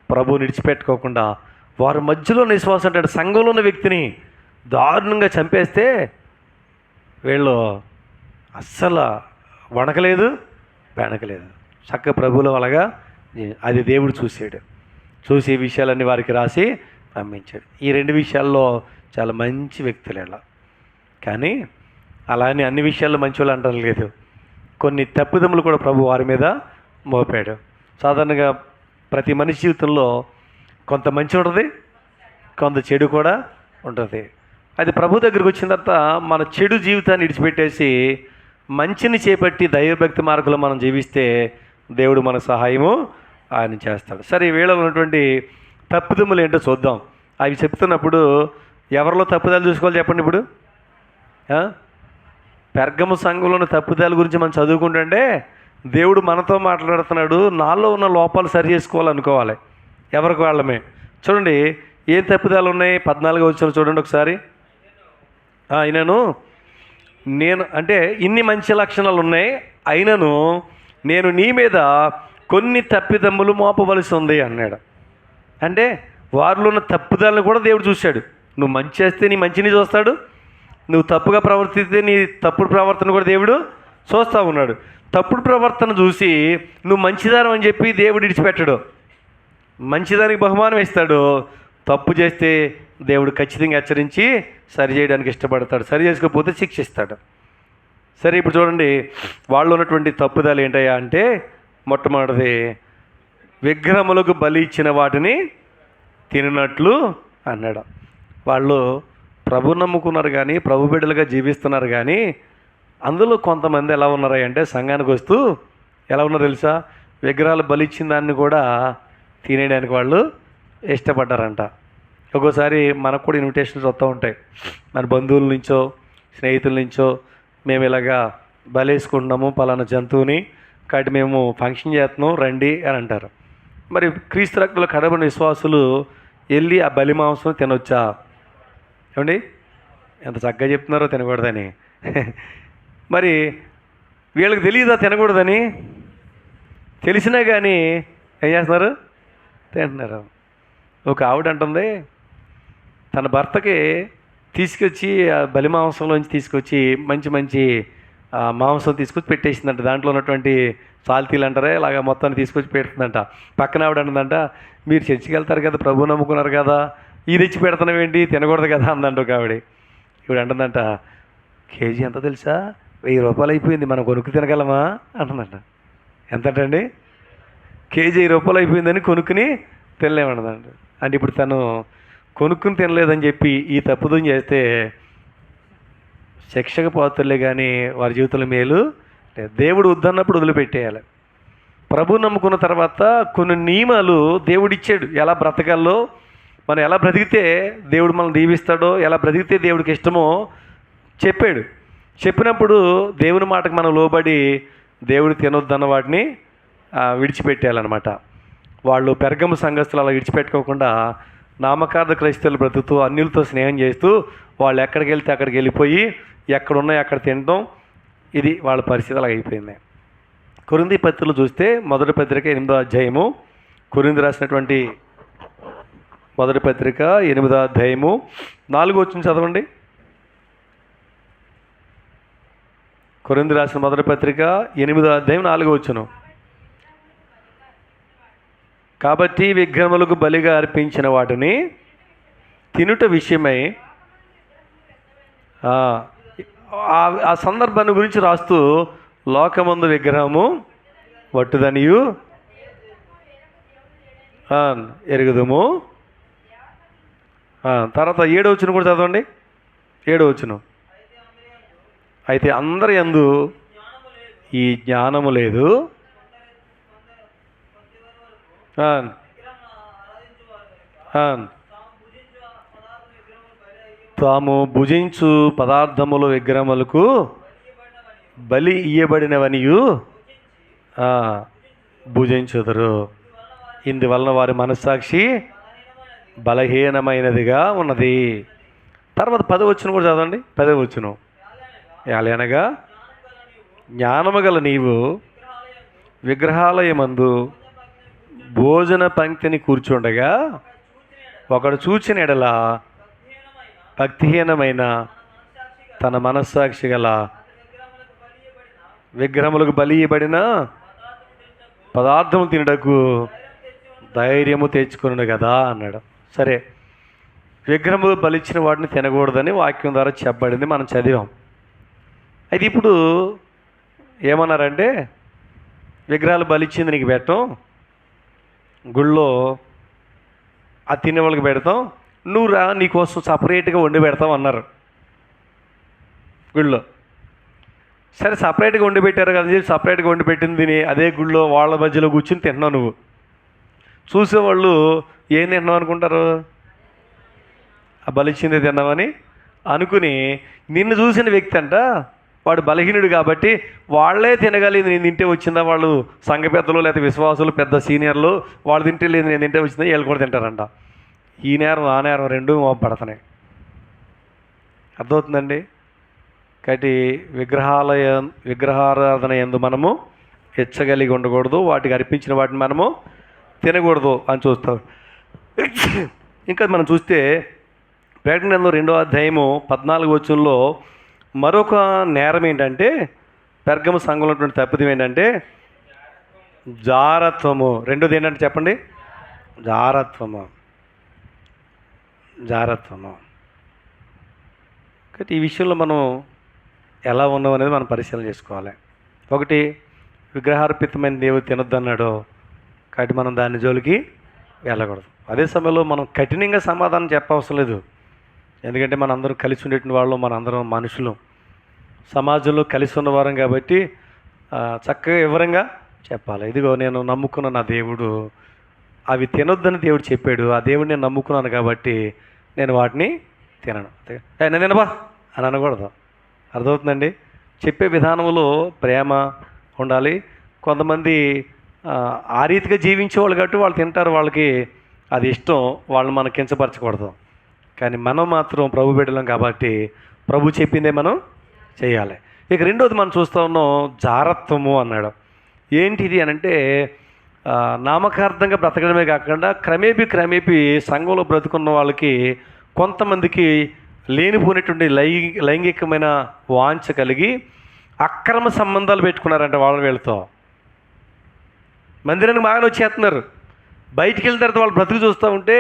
ప్రభువుని విడిచిపెట్టుకోకుండా వారి మధ్యలో విశ్వాసం అంటే సంఘంలో ఉన్న వ్యక్తిని దారుణంగా చంపేస్తే వీళ్ళు అస్సలు వణకలేదు, బెణకలేదు, చక్కగా ప్రభువులో అలాగా. అది దేవుడు చూసి ఈ విషయాలన్నీ వారికి రాసి పంపించాడు. ఈ రెండు విషయాల్లో చాలా మంచి వ్యక్తులు ఇలా. కానీ అలానే అన్ని విషయాల్లో మంచి వాళ్ళు అంటారు లేదు, కొన్ని తప్పిదములు కూడా ప్రభు వారి మీద మోపాడు. సాధారణంగా ప్రతి మనిషి జీవితంలో కొంత మంచి ఉంటుంది, కొంత చెడు కూడా ఉంటుంది. అది ప్రభు దగ్గరికి వచ్చిన తర్వాత మన చెడు జీవితాన్ని విడిచిపెట్టేసి మంచిని చేపట్టి దైవభక్తి మార్గంలో మనం జీవిస్తే దేవుడు మన సహాయము ఆయన చేస్తాడు. సరే, ఈ వేళలో ఉన్నటువంటి తప్పిదములు ఏంటో చూద్దాం. అవి చెప్తున్నప్పుడు ఎవరిలో తప్పుదాలు చూసుకోవాలి చెప్పండి. ఇప్పుడు పెర్గము సంఘంలోని తప్పుదాల గురించి మనం చదువుకుంటుంటే దేవుడు మనతో మాట్లాడుతున్నాడు, నాలో ఉన్న లోపాలు సరి చేసుకోవాలనుకోవాలి ఎవరికి వాళ్ళమే. చూడండి ఏం తప్పుదాలు ఉన్నాయి, 14వ వచనం చూడండి ఒకసారి. నేను అంటే ఇన్ని మంచి లక్షణాలు ఉన్నాయి, అయినను నేను నీ మీద కొన్ని తప్పిదమ్ములు మోపవలసి ఉంది అన్నాడు. అంటే వారిలో ఉన్న తప్పుదాలను కూడా దేవుడు చూశాడు. నువ్వు మంచి చేస్తే నీ మంచిని చూస్తాడు, నువ్వు తప్పుగా ప్రవర్తిస్తే నీ తప్పుడు ప్రవర్తన కూడా దేవుడు చూస్తూ ఉన్నాడు. తప్పుడు ప్రవర్తన చూసి నువ్వు మంచిదానం అని చెప్పి దేవుడు విడిచిపెట్టడు, మంచిదానికి బహుమానం ఇస్తాడు. తప్పు చేస్తే దేవుడు ఖచ్చితంగా హెచ్చరించి సరి చేయడానికి ఇష్టపడతాడు, సరి చేసుకోకపోతే శిక్షిస్తాడు. సరే, ఇప్పుడు చూడండి, వాళ్ళు ఉన్నటువంటి తప్పుదలు ఏంటయ్యా అంటే, మొట్టమొదటిది విగ్రహములకు బలి ఇచ్చిన వాటిని తిననట్లు అన్నాడు. వాళ్ళు ప్రభు నమ్ముకున్నారు కానీ, ప్రభు బిడ్డలుగా జీవిస్తున్నారు కానీ, అందులో కొంతమంది ఎలా ఉన్నారా అంటే, సంఘానికి వస్తూ ఎలా ఉన్నారో తెలుసా, విగ్రహాలు బలి ఇచ్చిన దాన్ని కూడా తినేయడానికి వాళ్ళు ఇష్టపడ్డారంట. ఒక్కోసారి మనకు కూడా ఇన్విటేషన్స్ వస్తూ ఉంటాయి, మన బంధువుల నుంచో స్నేహితుల నుంచో, మేము ఇలాగా బలేసుకుంటున్నాము పలానా జంతువుని, కాబట్టి మేము ఫంక్షన్ చేస్తున్నాం రండి అని అంటారు. మరి క్రీస్తు రక్తంలో కడబడిన విశ్వాసులు వెళ్ళి ఆ బలి మాంసం తినొచ్చా? ఏమండి, ఎంత చక్కగా చెప్తున్నారో తినకూడదని. మరి వీళ్ళకి తెలియదా తినకూడదని? తెలిసినా కానీ ఏం చేస్తున్నారు? తింటున్నారు. ఒక ఆవిడ అంటుంది, తన భర్తకి తీసుకొచ్చి ఆ బలి మాంసంలోంచి తీసుకొచ్చి మంచి మంచి మాంసం తీసుకొచ్చి పెట్టేసిందంట. దాంట్లో ఉన్నటువంటి సాల్తీలు అంటారే ఇలాగ మొత్తాన్ని తీసుకొచ్చి పెడుతుందంట. పక్కన ఆవిడ అంటుందంట, మీరు చర్చికి వెళ్తారు కదా, ప్రభు నమ్ముకున్నారు కదా, ఇది తెచ్చి పెడతాను ఏంటి, తినకూడదు కదా అందంట ఒక ఆవిడ. ఇవిడ అంటుందంట, కేజీ ఎంత తెలుసా, 1000 రూపాయలు అయిపోయింది, మనం కొనుక్కు తినగలమా అంటుందంట. ఎంతటండి? కేజీ 1000 రూపాయలు అయిపోయిందని కొనుక్కుని తినలేమన్నదంట. అంటే ఇప్పుడు తను కొనుక్కుని తినలేదని చెప్పి ఈ తప్పుదం చేస్తే శిక్షకు పాత్రలే కానీ వారి జీవితంలో మేలు లేదు. దేవుడు వద్దన్నప్పుడు వదిలిపెట్టేయాలి. ప్రభు నమ్ముకున్న తర్వాత కొన్ని నియమాలు దేవుడిచ్చాడు, ఎలా బ్రతకాలో, మనం ఎలా బ్రతికితే దేవుడు మనల్ని దీవిస్తాడో, ఎలా బ్రతికితే దేవుడికి ఇష్టమో చెప్పాడు. చెప్పినప్పుడు దేవుని మాటకు మనం లోబడి దేవుడు తినొద్దన్న వాటిని విడిచిపెట్టేయాలన్నమాట. వాళ్ళు పెర్గము సంఘస్థులు అలా విడిచిపెట్టుకోకుండా నామకార్థ క్రైస్తవులు బ్రతుకుతూ అన్యులతో స్నేహం చేస్తూ వాళ్ళు ఎక్కడికి వెళ్తే అక్కడికి వెళ్ళిపోయి ఎక్కడున్నాయి అక్కడ తినడం, ఇది వాళ్ళ పరిస్థితి అలాగ అయిపోయింది. కొరింథీ పత్రికలు చూస్తే మొదటి పత్రిక 8వ అధ్యాయము, కొరింథీ రాసినటువంటి మొదటి పత్రిక 8వ అధ్యాయము 4వ వచనం చదవండి. కొరింథీ రాసిన మొదటి పత్రిక 8వ అధ్యాయం 4వ వచనం. కాబట్టి విగ్రహములకు బలిగా అర్పించిన వాటిని తినుట విషయమై ఆ సందర్భాన్ని గురించి రాస్తూ, లోకమందు విగ్రహము వట్టుదనియు ఎరుగుదుము. తర్వాత 7వ వచనం కూడా చదవండి. 7వ వచనం. అయితే అందరి యందు ఈ జ్ఞానము లేదు, తాము భుజించు పదార్థములు విగ్రహములకు బలి ఇయ్యబడినవనియు భుజించుదురు. ఇందువలన వారి మనస్సాక్షి బలహీనమైనదిగా ఉన్నది. తర్వాత 10వ వచనం కూడా చదవండి. 10వ వచనం. ఎలాగనగా జ్ఞానము గల నీవు విగ్రహాలయమందు భోజన పంక్తిని కూర్చుండగా ఒకడు చూచిన ఎడల భక్తిహీనమైన తన మనస్సాక్షి గల విగ్రహములకు బలి ఇవ్వబడిన పదార్థము తినడకు ధైర్యము తెచ్చుకున్నాడు కదా అన్నాడు. సరే, విగ్రహములు బలిచ్చిన వాటిని తినకూడదని వాక్యం ద్వారా చెప్పబడింది, మనం చదివాం. అయితే ఇప్పుడు ఏమన్నారంటే, విగ్రహాలు బలిచ్చింది నీకు పెట్టం, గుళ్ళో ఆ తినే వాళ్ళకి పెడతాం, నువ్వు రా నీకోసం సపరేట్గా వండి పెడతాం అన్నారు గుళ్ళో. సరే, సపరేట్గా వండి పెట్టారు కదా చెప్పి సపరేట్గా వండి పెట్టింది తిని అదే గుళ్ళో వాళ్ళ మధ్యలో కూర్చుని తింటున్నావు. నువ్వు చూసేవాళ్ళు ఏం తింటున్నావు అనుకుంటారు? ఆ బలిచ్చింది తిన్నామని అనుకుని, నిన్ను చూసిన వ్యక్తి అంట వాడు బలహీనుడు కాబట్టి వాళ్ళే తినగలిగింది, నేను తింటే వచ్చిందా, వాళ్ళు సంఘ పెద్దలు లేకపోతే విశ్వాసులు పెద్ద సీనియర్లు వాళ్ళు తింటే లేదు నేను తింటే వచ్చిందా, వీళ్ళు కూడా తింటారంట. ఈ నేరం ఆ నేరం రెండూ పడుతున్నాయి. అర్థమవుతుందండి? కాబట్టి విగ్రహారాధన యందు మనము హెచ్చగలిగి ఉండకూడదు, వాటికి అర్పించిన వాటిని మనము తినకూడదు అని చూస్తాం. ఇంకా మనం చూస్తే ప్రకటన 2వ అధ్యాయము 14వ వచనంలో మరొక నేరం ఏంటంటే, పెర్గమ సంఘంలో ఉన్నటువంటి తప్పిదం ఏంటంటే జారత్వము. రెండోది ఏంటంటే చెప్పండి, జారత్వము. జారత్వము. కాబట్టి ఈ విషయంలో మనం ఎలా ఉన్నాం అనేది మనం పరిశీలన చేసుకోవాలి. ఒకటి, విగ్రహార్పితమైన దేవుడు తినొద్దన్నాడు కాబట్టి మనం దాని జోలికి వెళ్ళకూడదు. అదే సమయంలో మనం కఠినంగా సమాధానం చెప్పవసరం లేదు. ఎందుకంటే మన అందరం కలిసి ఉండేటువంటి వాళ్ళు, మన అందరం మనుషులు, సమాజంలో కలిసి ఉన్నవారం కాబట్టి చక్కగా వివరంగా చెప్పాలి. ఇదిగో నేను నమ్ముకున్న నా దేవుడు అవి తినొద్దని దేవుడు చెప్పాడు, ఆ దేవుడిని నేను నమ్ముకున్నాను కాబట్టి నేను వాటిని తినను. నేను తినబా అని అనకూడదు. అర్థమవుతుందండి? చెప్పే విధానంలో ప్రేమ ఉండాలి. కొంతమంది ఆ రీతిగా జీవించేవాళ్ళు కాబట్టి వాళ్ళు తింటారు, వాళ్ళకి అది ఇష్టం, వాళ్ళని మనం కించపరచకూడదు. కానీ మనం మాత్రం ప్రభు బిడ్డలం కాబట్టి ప్రభు చెప్పిందే మనం చేయాలి. ఇక రెండోది మనం చూస్తూ ఉన్నాం, జారత్వము అన్నాడు. ఏంటిది అని అంటే నామకార్థంగా బ్రతకడమే కాకుండా క్రమేపీ సంఘంలో బ్రతుకున్న వాళ్ళకి కొంతమందికి లేనిపోయినటువంటి లైంగికమైన వాంఛ కలిగి అక్రమ సంబంధాలు పెట్టుకున్నారంట వాళ్ళ వీళ్ళతో. మందిరానికి బాగానే వచ్చేస్తున్నారు, బయటికి వెళ్ళిన తర్వాత వాళ్ళు బ్రతుకు చూస్తూ ఉంటే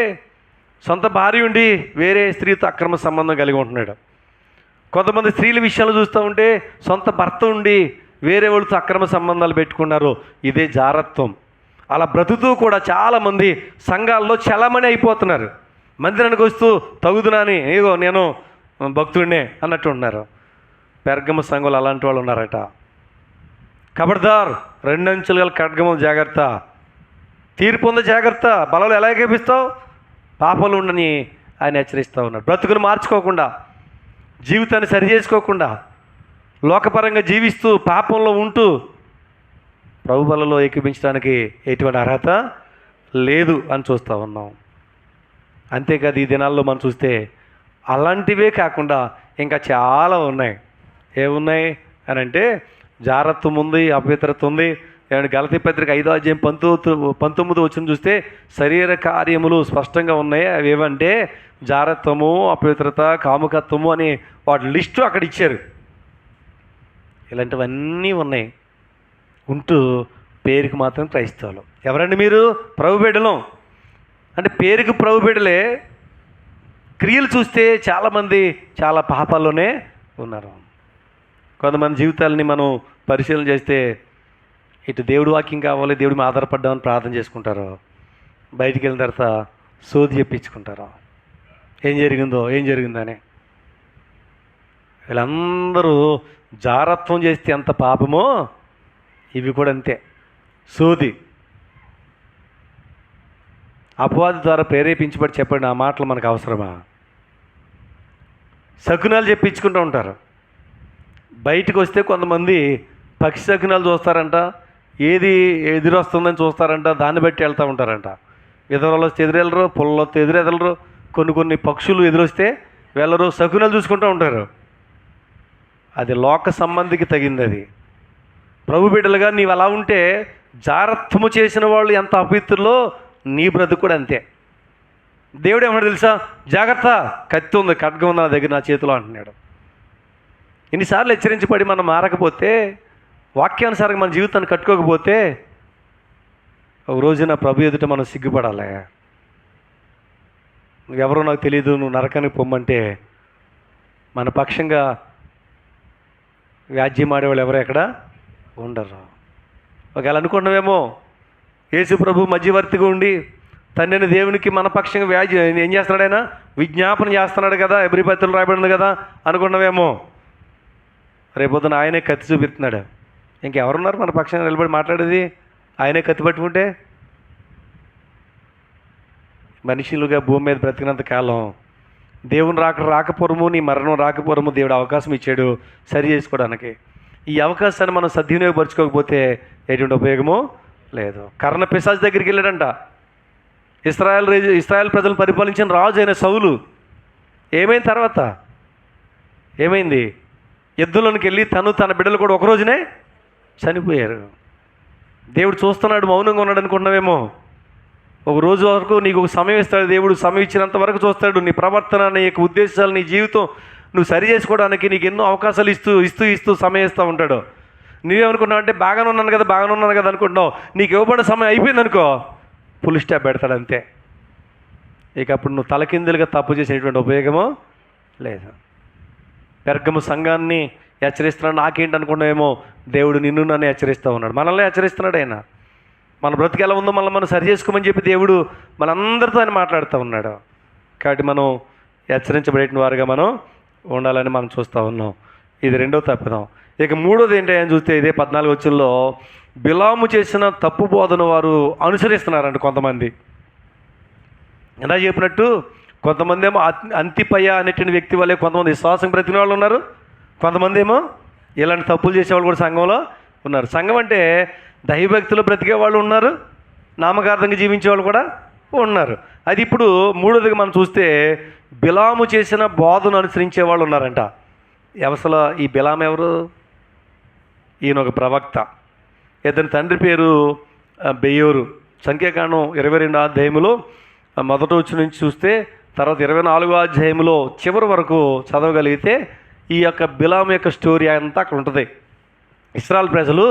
సొంత భార్య ఉండి వేరే స్త్రీతో అక్రమ సంబంధం కలిగి ఉంటున్నాడు. కొంతమంది స్త్రీల విషయాలు చూస్తూ ఉంటే సొంత భర్త ఉండి వేరే వాళ్ళతో అక్రమ సంబంధాలు పెట్టుకున్నారు. ఇదే జారత్వం. అలా బ్రతుకుతూ కూడా చాలామంది సంఘాల్లో చలమణి అయిపోతున్నారు. మందిరానికి వస్తూ తగుదునని ఏగో నేను భక్తుడినే అన్నట్టు ఉన్నారు. పెర్గమ సంఘంలో అలాంటి వాళ్ళు ఉన్నారట. ఖబర్దార్, 2 అంచెలు గల ఖడ్గము జాగ్రత్త, తీర్పు ఉంది జాగ్రత్త, బలలో ఎలా ఎగపిస్తావు, పాపలు ఉండని ఆయన హెచ్చరిస్తూ ఉన్నాడు. బ్రతుకును మార్చుకోకుండా, జీవితాన్ని సరి చేసుకోకుండా, లోకపరంగా జీవిస్తూ పాపంలో ఉంటూ ప్రభు బలలో ఏకీపించడానికి ఎటువంటి అర్హత లేదు అని చూస్తూ ఉన్నాం. అంతేకాదు ఈ దినాల్లో మనం చూస్తే అలాంటివే కాకుండా ఇంకా చాలా ఉన్నాయి. ఏమున్నాయి అని అంటే జారత్వం ఉంది, అపవిత్రత ఉంది. ఏమంటే గలతీ పత్రిక 5వ అధ్యాయం 19 వచ్చిన చూస్తే శరీర కార్యములు స్పష్టంగా ఉన్నాయి. అవి ఏమంటే జారత్వము, అపవిత్రత, కాముకత్వము అని వాటి లిస్టు అక్కడ ఇచ్చారు. ఇలాంటివన్నీ ఉన్నాయి. ఉంటూ పేరుకి మాత్రం క్రైస్తవులు. ఎవరండి మీరు? ప్రభు బిడ్డలం. అంటే పేరుకి ప్రభు బిడ్డలే, క్రియలు చూస్తే చాలామంది చాలా పాపాల్లోనే ఉన్నారు. కొంతమంది జీవితాలని మనం పరిశీలన చేస్తే ఇటు దేవుడి వాక్యం కావాలి, దేవుడి మీద ఆధారపడ్డామని ప్రార్థన చేసుకుంటారు, బయటికి వెళ్ళిన తర్వాత సోది చెప్పించుకుంటారు, ఏం జరిగిందని. వీళ్ళందరూ జారత్వం చేస్తే ఎంత పాపమో ఇవి కూడా అంతే, సోది. అపవాది ద్వారా ప్రేరేపించబడి చెప్పండి, ఆ మాటలు మనకు అవసరమా? శకునాలు చెప్పించుకుంటూ ఉంటారు. బయటకు వస్తే కొంతమంది పక్షి శకునాలు చూస్తారంట, ఏది ఎదురొస్తుందని చూస్తారంట, దాన్ని బట్టి వెళ్తూ ఉంటారంట. విధవలు వస్తే ఎదురెళ్ళరు, పుల్లలు వస్తే ఎదురెదలరు, కొన్ని పక్షులు ఎదురొస్తే వెళ్ళరు, శకునాలు చూసుకుంటూ ఉంటారు. అది లోక సంబంధికి తగింది. అది ప్రభు బిడ్డలుగా నీవు అలా ఉంటే జారత్వము చేసిన వాళ్ళు ఎంత అపవిత్రులో నీ బ్రతుకు కూడా అంతే. దేవుడు ఏమన్నా తెలుసా? జాగ్రత్త, కత్తి ఉంది, ఖడ్గం ఉంది నా దగ్గర, నా చేతిలో అంటున్నాడు. ఎన్నిసార్లు హెచ్చరించబడి మనం మారకపోతే, వాక్యానుసారంగా మన జీవితాన్ని కట్టుకోకపోతే ఒక రోజున ప్రభు ఎదుట మనం సిగ్గుపడాలి. నువ్వెవరో నాకు తెలియదు, నువ్వు నరకానికి పొమ్మంటే మన పక్షంగా వ్యాజ్యం ఆడేవాళ్ళు ఎవరు ఎక్కడ ఉండరు. ఒకవేళ అనుకున్నావేమో యేసు ప్రభు మధ్యవర్తిగా ఉండి తండ్రిని దేవునికి మన పక్షంగా వ్యాజ్యం ఏం చేస్తున్నాడు, ఆయన విజ్ఞాపన చేస్తున్నాడు కదా, ఎబ్రీ పత్రికలో రాయబడింది కదా అనుకున్నావేమో. రేపొద్దున ఆయనే కత్తి చూపిస్తున్నాడు. ఇంకెవరున్నారు మన పక్షంగా నిలబడి మాట్లాడేది? ఆయనే కత్తి పట్టుకుంటే. మనుషులుగా భూమి మీద బ్రతికినంత కాలం దేవుని రాకపోరము, నీ మరణం రాకపోరము దేవుడు అవకాశం ఇచ్చాడు సరి చేసుకోవడానికి. ఈ అవకాశాన్ని మనం సద్వినియోగపరచుకోకపోతే ఎటువంటి ఉపయోగమో లేదు. కర్ణ పిశాచు దగ్గరికి వెళ్ళాడంట. ఇశ్రాయేల్ ప్రజలను పరిపాలించిన రాజు అయిన సౌలు. ఏమైంది తర్వాత? ఏమైంది? యుద్ధంలోనికి వెళ్ళి తన బిడ్డలు కూడా ఒక రోజునే చనిపోయారు. దేవుడు చూస్తున్నాడు, మౌనంగా ఉన్నాడు అనుకున్నావేమో. ఒక రోజు వరకు నీకు ఒక సమయం ఇస్తాడు దేవుడు. సమయం ఇచ్చినంత వరకు చూస్తాడు. నీ ప్రవర్తన, నీ యొక్క ఉద్దేశాలు, నీ జీవితం నువ్వు సరి చేసుకోవడానికి నీకు ఎన్నో అవకాశాలు ఇస్తూ సమయం ఇస్తూ ఉంటాడు. నువ్వేమనుకున్నావు అంటే బాగానే ఉన్నాను కదా అనుకుంటున్నావు. నీకు ఇవ్వబడిన సమయం అయిపోయింది అనుకో, ఫుల్ స్టాప్ పెడతాడు అంతే. ఇక అప్పుడు నువ్వు తలకిందులుగా తప్పు చేసేటువంటి ఉపయోగము లేదు. పెర్గము సంఘాన్ని హెచ్చరిస్తున్నాడు. నాకేంటి అనుకున్నావేమో, దేవుడు నిన్ను నన్ను హెచ్చరిస్తూ ఉన్నాడు. మనల్ని హెచ్చరిస్తున్నాడు ఆయన. మన బ్రతికి ఎలా ఉందో మనం సరి చేసుకోమని చెప్పి దేవుడు మనందరితో ఆయన మాట్లాడుతూ ఉన్నాడు. కాబట్టి మనం హెచ్చరించబడిన వారుగా మనం ఉండాలని మనం చూస్తూ ఉన్నాం. ఇది రెండో తప్పిదం. ఇక మూడోది ఏంటి అని చూస్తే ఇదే 14 వచనంలో బిలాము చేసిన తప్పు బోధన వారు అనుసరిస్తున్నారంట కొంతమంది. ఎలా చెప్పినట్టు కొంతమంది ఏమో అంతిపయ్య అనేటువంటి వ్యక్తి వల్లే కొంతమంది విశ్వాసం బ్రతికిన వాళ్ళు ఉన్నారు. కొంతమంది ఏమో ఇలాంటి తప్పులు చేసేవాళ్ళు కూడా సంఘంలో ఉన్నారు. సంఘం అంటే దైవభక్తులు బ్రతికే వాళ్ళు ఉన్నారు, నామకార్థంగా జీవించే వాళ్ళు కూడా ఉన్నారు. అది ఇప్పుడు మూడోదిగా మనం చూస్తే బిలాము చేసిన బోధను అనుసరించే వాళ్ళు ఉన్నారంట. అసలు ఈ బిలాము ఎవరు? ఈయన ఒక ప్రవక్త. ఇతని తండ్రి పేరు బెయోరు. సంఖ్యాకాండం 22వ అధ్యాయంలో మొదటి వచ్చి నుంచి చూస్తే తర్వాత 24వ అధ్యాయంలో చివరి వరకు చదవగలిగితే ఈ యొక్క బిలాము యొక్క స్టోరీ అంతా అక్కడ ఉంటుంది. ఇశ్రాయేలు ప్రజలు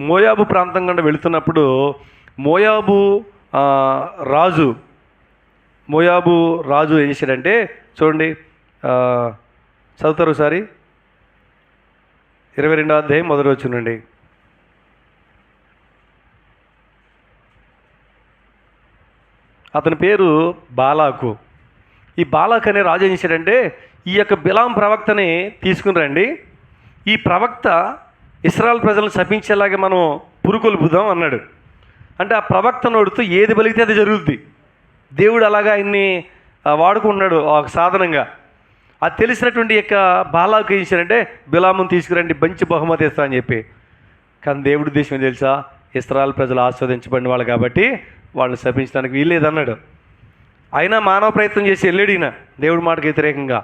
మోయాబు ప్రాంతం గుండా వెళుతున్నప్పుడు మోయాబు రాజు ఏం చేశాడంటే, చూడండి చదువుతారు ఒకసారి 22వ అధ్యాయం మొదటి వచనండి. అతని పేరు బాలాకు. ఈ బాలాక్ అనే రాజు ఏం చేశాడంటే, ఈ యొక్క బిలాం ప్రవక్తని తీసుకుని రండి, ఈ ప్రవక్త ఇశ్రాయేలు ప్రజలను శపించేలాగా మనం పురుకొల్పుదాం అన్నాడు. అంటే ఆ ప్రవక్త నోడుతూ ఏది బలిగితే అది జరుగుద్ది. దేవుడు అలాగా ఆయన్ని వాడుకున్నాడు ఒక సాధనంగా. అది తెలిసినటువంటి యొక్క బాలాకు ఏం చేశాడంటే, బిలామును తీసుకురండి, మంచి బహుమతి ఇస్తా అని చెప్పి. కానీ దేవుడి ఉద్దేశం ఏం తెలుసా? ఇశ్రాయేలు ప్రజలు ఆస్వాదించబడిన వాళ్ళు కాబట్టి వాళ్ళని శపించడానికి వీల్లేదన్నాడు. అయినా మానవ ప్రయత్నం చేసి వెళ్ళాడు ఈయన దేవుడి మాటకు వ్యతిరేకంగా.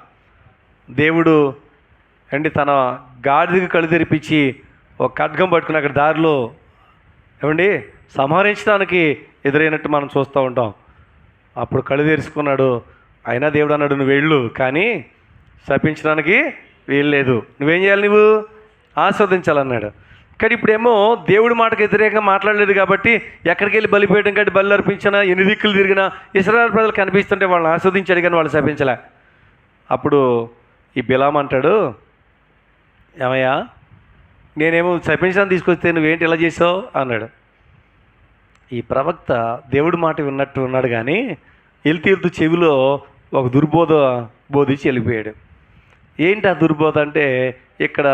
దేవుడు తన గాడిదకి కళ్ళు తెరిపించి ఒక ఖడ్గం పట్టుకుని అక్కడ దారిలో సంహరించడానికి ఎదురైనట్టు మనం చూస్తూ ఉంటాం. అప్పుడు కళ్ళు తెరుచుకున్నాడు. అయినా దేవుడు అన్నాడు, నువ్వు వెళ్ళు, కానీ శపించడానికి వీల్లేదు, నువ్వేం చేయాలి, నువ్వు ఆస్వాదించాలన్నాడు. కానీ ఇప్పుడేమో దేవుడి మాటకు వ్యతిరేకంగా మాట్లాడలేదు కాబట్టి ఎక్కడికి వెళ్ళి బలిపేయడం కాబట్టి బలి అర్పించినా ఎన్ని దిక్కులు తిరిగినా ఇశ్రాయేలు ప్రజలు కనిపిస్తుంటే వాళ్ళని ఆస్వాదించాడు కానీ వాళ్ళు శపించలే. అప్పుడు ఈ బిలాము అంటాడు, ఏమయ్యా నేనేమో శపించడానికి తీసుకొస్తే నువ్వేంటి ఇలా చేసావు అన్నాడు. ఈ ప్రవక్త దేవుడి మాట విన్నట్టు ఉన్నాడు కానీ వెళ్తూ చెవిలో ఒక దుర్బోధ బోధించి వెళ్ళిపోయాడు. ఏంటి ఆ దుర్బోధ అంటే, ఇక్కడ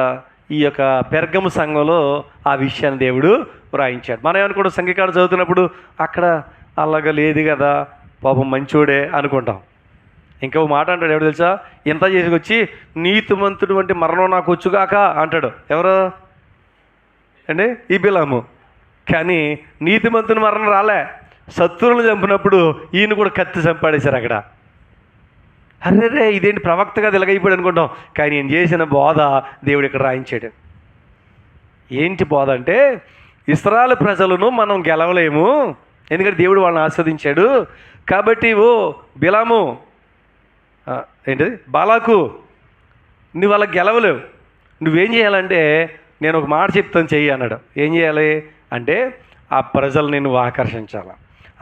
ఈ యొక్క పెర్గము సంఘంలో ఆ విషయాన్ని దేవుడు వ్రాయించాడు. మనం ఏమనుకుంటాం, సంఘకాడ చదువుతున్నప్పుడు అక్కడ అలాగా లేదు కదా, పాపం మంచోడే అనుకుంటాం. ఇంకో మాట అంటాడు, ఎవడు తెలుసా? ఇంత చేసుకొచ్చి నీతిమంతుడు వంటి మరణం నాకు వచ్చుగాక అంటాడు. ఎవరు ఈ బిలాము. కానీ నీతిమంతుని మరణం రాలే, శత్రువులను చంపినప్పుడు ఈయన కూడా కత్తి చంపాడేశారు అక్కడ. అర్రే ఇదేంటి ప్రవక్తగా ఇలాగైపోయాడు అనుకుంటాం. కానీ నేను చేసిన బోధ దేవుడు ఇక్కడ రాయించాడు. ఏంటి బోధ అంటే, ఇశ్రాయేలు ప్రజలను మనం గెలవలేము, ఎందుకంటే దేవుడు వాళ్ళని ఆస్వాదించాడు. కాబట్టి ఓ బిలాము బాలాకు, నువ్వు వాళ్ళకి గెలవలేవు, నువ్వేం చేయాలంటే నేను ఒక మాట చెప్తాను చెయ్యి అన్నాడు. ఏం చేయాలి అంటే, ఆ ప్రజల్ని నువ్వు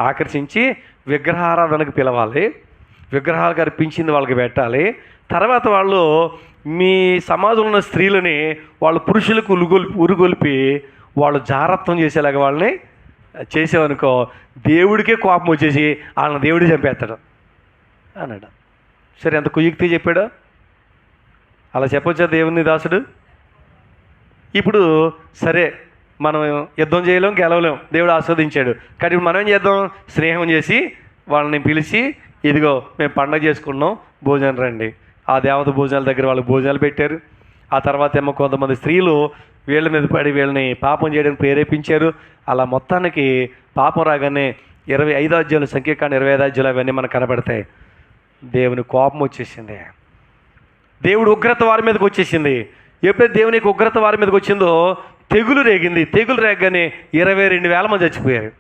ఆకర్షించి విగ్రహారాధనకు పిలవాలి, విగ్రహాలకు అర్పించింది వాళ్ళకి పెట్టాలి. తర్వాత వాళ్ళు మీ సమాజంలో ఉన్న స్త్రీలని వాళ్ళు పురుషులకు ఉరుగొల్పి వాళ్ళు జారత్వం చేసేలాగా వాళ్ళని చేసేవనుకో, దేవుడికే కోపం వచ్చేసి వాళ్ళని దేవుడే చంపేస్తాడు అన్నాడు. సరే, ఎంత కుయుక్తి చెప్పాడు. అలా చెప్పొచ్చా దేవుని దాసుడు? ఇప్పుడు సరే, మనం యుద్ధం చేయలేం, గెలవలేం, దేవుడు ఆస్వాదించాడు. కానీ మనం ఏం చేద్దాం? స్నేహం చేసి వాళ్ళని పిలిచి, ఇదిగో మేము పండగ చేసుకున్నాం, భోజనం రండి. ఆ దేవత భోజనాల దగ్గర వాళ్ళకి భోజనాలు పెట్టారు. ఆ తర్వాత ఏమో కొంతమంది స్త్రీలు వీళ్ళ మీద పడి వీళ్ళని పాపం చేయడానికి ప్రేరేపించారు. అలా మొత్తానికి పాపం రాగానే 25వ అధ్యాయులు, సంఖ్యాకాండం 25వ అధ్యాయులు అవన్నీ మనకు కనబడతాయి. దేవుని కోపం వచ్చేసింది, దేవుడు ఉగ్రత వారి మీదకి వచ్చేసింది. ఎప్పుడైతే దేవునికి ఉగ్రత వారి మీదకి వచ్చిందో తెగులు రేగింది. తెగులు రేగగానే 22,000 మంది చచ్చిపోయారు.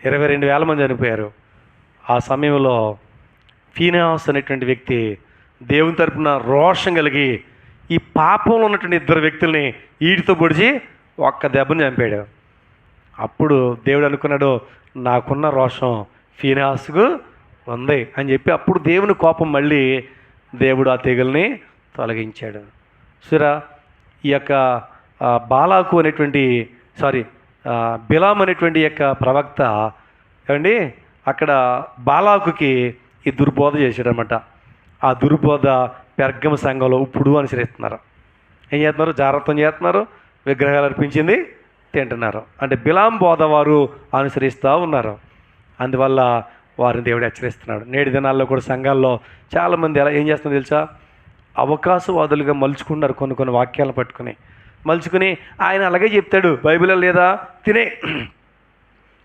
22,000 మంది చనిపోయారు. ఆ సమయంలో ఫీనెహాసు అనేటువంటి వ్యక్తి దేవుని తరపున రోషం కలిగి ఈ పాపంలో ఉన్నటువంటి ఇద్దరు వ్యక్తుల్ని ఈటితో పొడిచి ఒక్క దెబ్బని చంపాడు. అప్పుడు దేవుడు అనుకున్నాడు, నాకున్న రోషం ఫీనిహాసుకు ఉంది అని చెప్పి అప్పుడు దేవుని కోపం మళ్ళీ దేవుడు ఆ తెగుల్ని తొలగించాడు. సురా ఈ యొక్క బాలాకు అనేటువంటి బిలాం అనేటువంటి యొక్క ప్రవక్త ఏమండి అక్కడ బాలాకుకి ఈ దుర్బోధ చేశాడనమాట. ఆ దుర్బోధ పెర్గమ సంఘంలో ఇప్పుడు అనుసరిస్తున్నారు. ఏం చేస్తున్నారు? జాగ్రత్తం చేస్తున్నారు, విగ్రహాలు అర్పించింది తింటున్నారు. అంటే బిలాం బోధ వారు అనుసరిస్తూ ఉన్నారు. అందువల్ల వారిని దేవుడు హెచ్చరిస్తున్నాడు. నేటి దినాల్లో కూడా సంఘాల్లో చాలామంది ఎలా ఏం చేస్తుందో తెలుసా, అవకాశవాదులుగా మలుచుకున్నారు. కొన్ని వాక్యాలను పట్టుకుని మలుచుకుని ఆయన అలాగే చెప్తాడు, బైబిల్లో లేదా తినే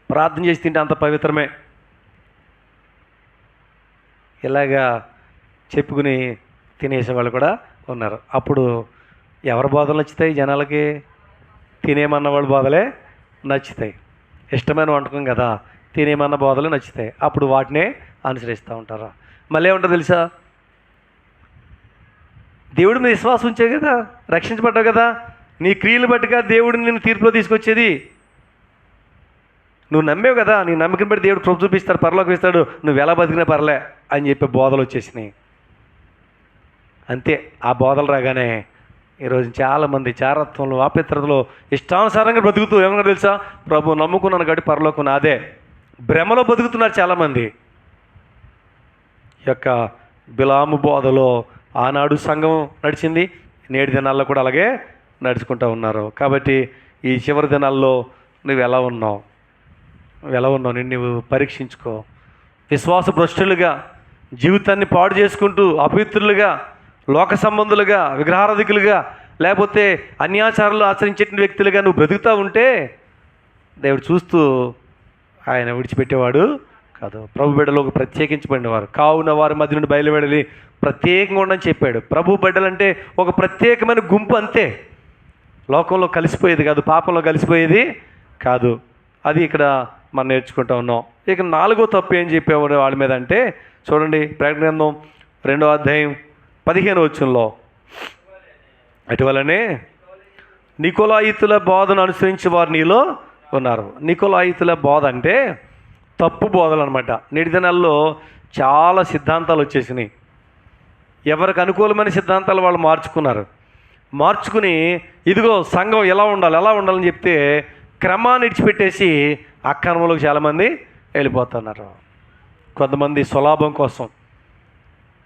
ప్రార్థన చేసి తింటే అంత పవిత్రమే, ఇలాగా చెప్పుకుని తినేసేవాళ్ళు కూడా ఉన్నారు. అప్పుడు ఎవరి బోధలు నచ్చుతాయి జనాలకి? తినేమన్న వాళ్ళ బోధలే నచ్చుతాయి. ఇష్టమైన వంటకం కదా, తినేమన్న బోధలు నచ్చుతాయి. అప్పుడు వాటినే అనుసరిస్తూ ఉంటారు. మళ్ళీ ఏమంటారు తెలుసా, దేవుడి మీద విశ్వాసం ఉంచే కదా రక్షించబడ్డావు కదా, నీ క్రియలు బట్టిగా దేవుడిని నిన్ను తీర్పులో తీసుకొచ్చేది. నువ్వు నమ్మేవు కదా, నీ నమ్మకం బట్టి దేవుడు కృప చూపిస్తాడు, పరలోకి ఇస్తాడు, నువ్వు ఎలా బతికినా పర్లే అని చెప్పి బోధలు వచ్చేసినాయి. అంతే. ఆ బోధలు రాగానే ఈరోజు చాలామంది చారత్వంలో అపిత్రతలో ఇష్టానుసారంగా బ్రతుకుతూ ఏమన్నా తెలుసా, ప్రభు నమ్ముకున్నాను కాబట్టి పరలోకం నాదే భ్రమలో బతుకుతున్నారు చాలామంది. ఈ యొక్క బిలాము బోధలో ఆనాడు సంఘం నడిచింది, నేటి దినాల్లో కూడా అలాగే నడుచుకుంటూ ఉన్నారు. కాబట్టి ఈ చివరి దినాల్లో నువ్వు ఎలా ఉన్నావు నిన్ను నువ్వు పరీక్షించుకో. విశ్వాస భ్రష్టులుగా జీవితాన్ని పాడు చేసుకుంటూ అపవిత్రులుగా, లోక సంబంధులుగా, విగ్రహారాధికులుగా, లేకపోతే అన్యాచారాలు ఆచరించే వ్యక్తులుగా నువ్వు బ్రతుకుతూ ఉంటే దేవుడు చూస్తూ ఆయన విడిచిపెట్టేవాడు కాదు. ప్రభు బిడ్డలకు ప్రత్యేకించబడినవారు కావున వారి మధ్య నుండి బయలువెడలి ప్రత్యేకంగా ఉండని చెప్పాడు. ప్రభు బిడ్డలంటే ఒక ప్రత్యేకమైన గుంపు, అంతే. లోకంలో కలిసిపోయేది కాదు, పాపంలో కలిసిపోయేది కాదు. అది ఇక్కడ మనం నేర్చుకుంటూ ఉన్నాం. ఇక 4వ తప్పు ఏం చెప్పేవాడు వాళ్ళ మీద అంటే చూడండి, ప్రకటన గ్రంథం 2వ అధ్యాయం 15వ వచనంలో, అటువలనే నికోలాయితుల బోధను అనుసరించి వారు నీలో ఉన్నారు. నికోలాయితుల బోధ అంటే తప్పు బోధలు అనమాట. నేటి దినాల్లో చాలా సిద్ధాంతాలు వచ్చేసినాయి. ఎవరికి అనుకూలమైన సిద్ధాంతాలు వాళ్ళు మార్చుకుని ఇదిగో సంఘం ఎలా ఉండాలని చెప్తే క్రమాన్ని ఇడిచిపెట్టేసి అక్రమంలోకి చాలామంది వెళ్ళిపోతున్నారు. కొంతమంది స్వలాభం కోసం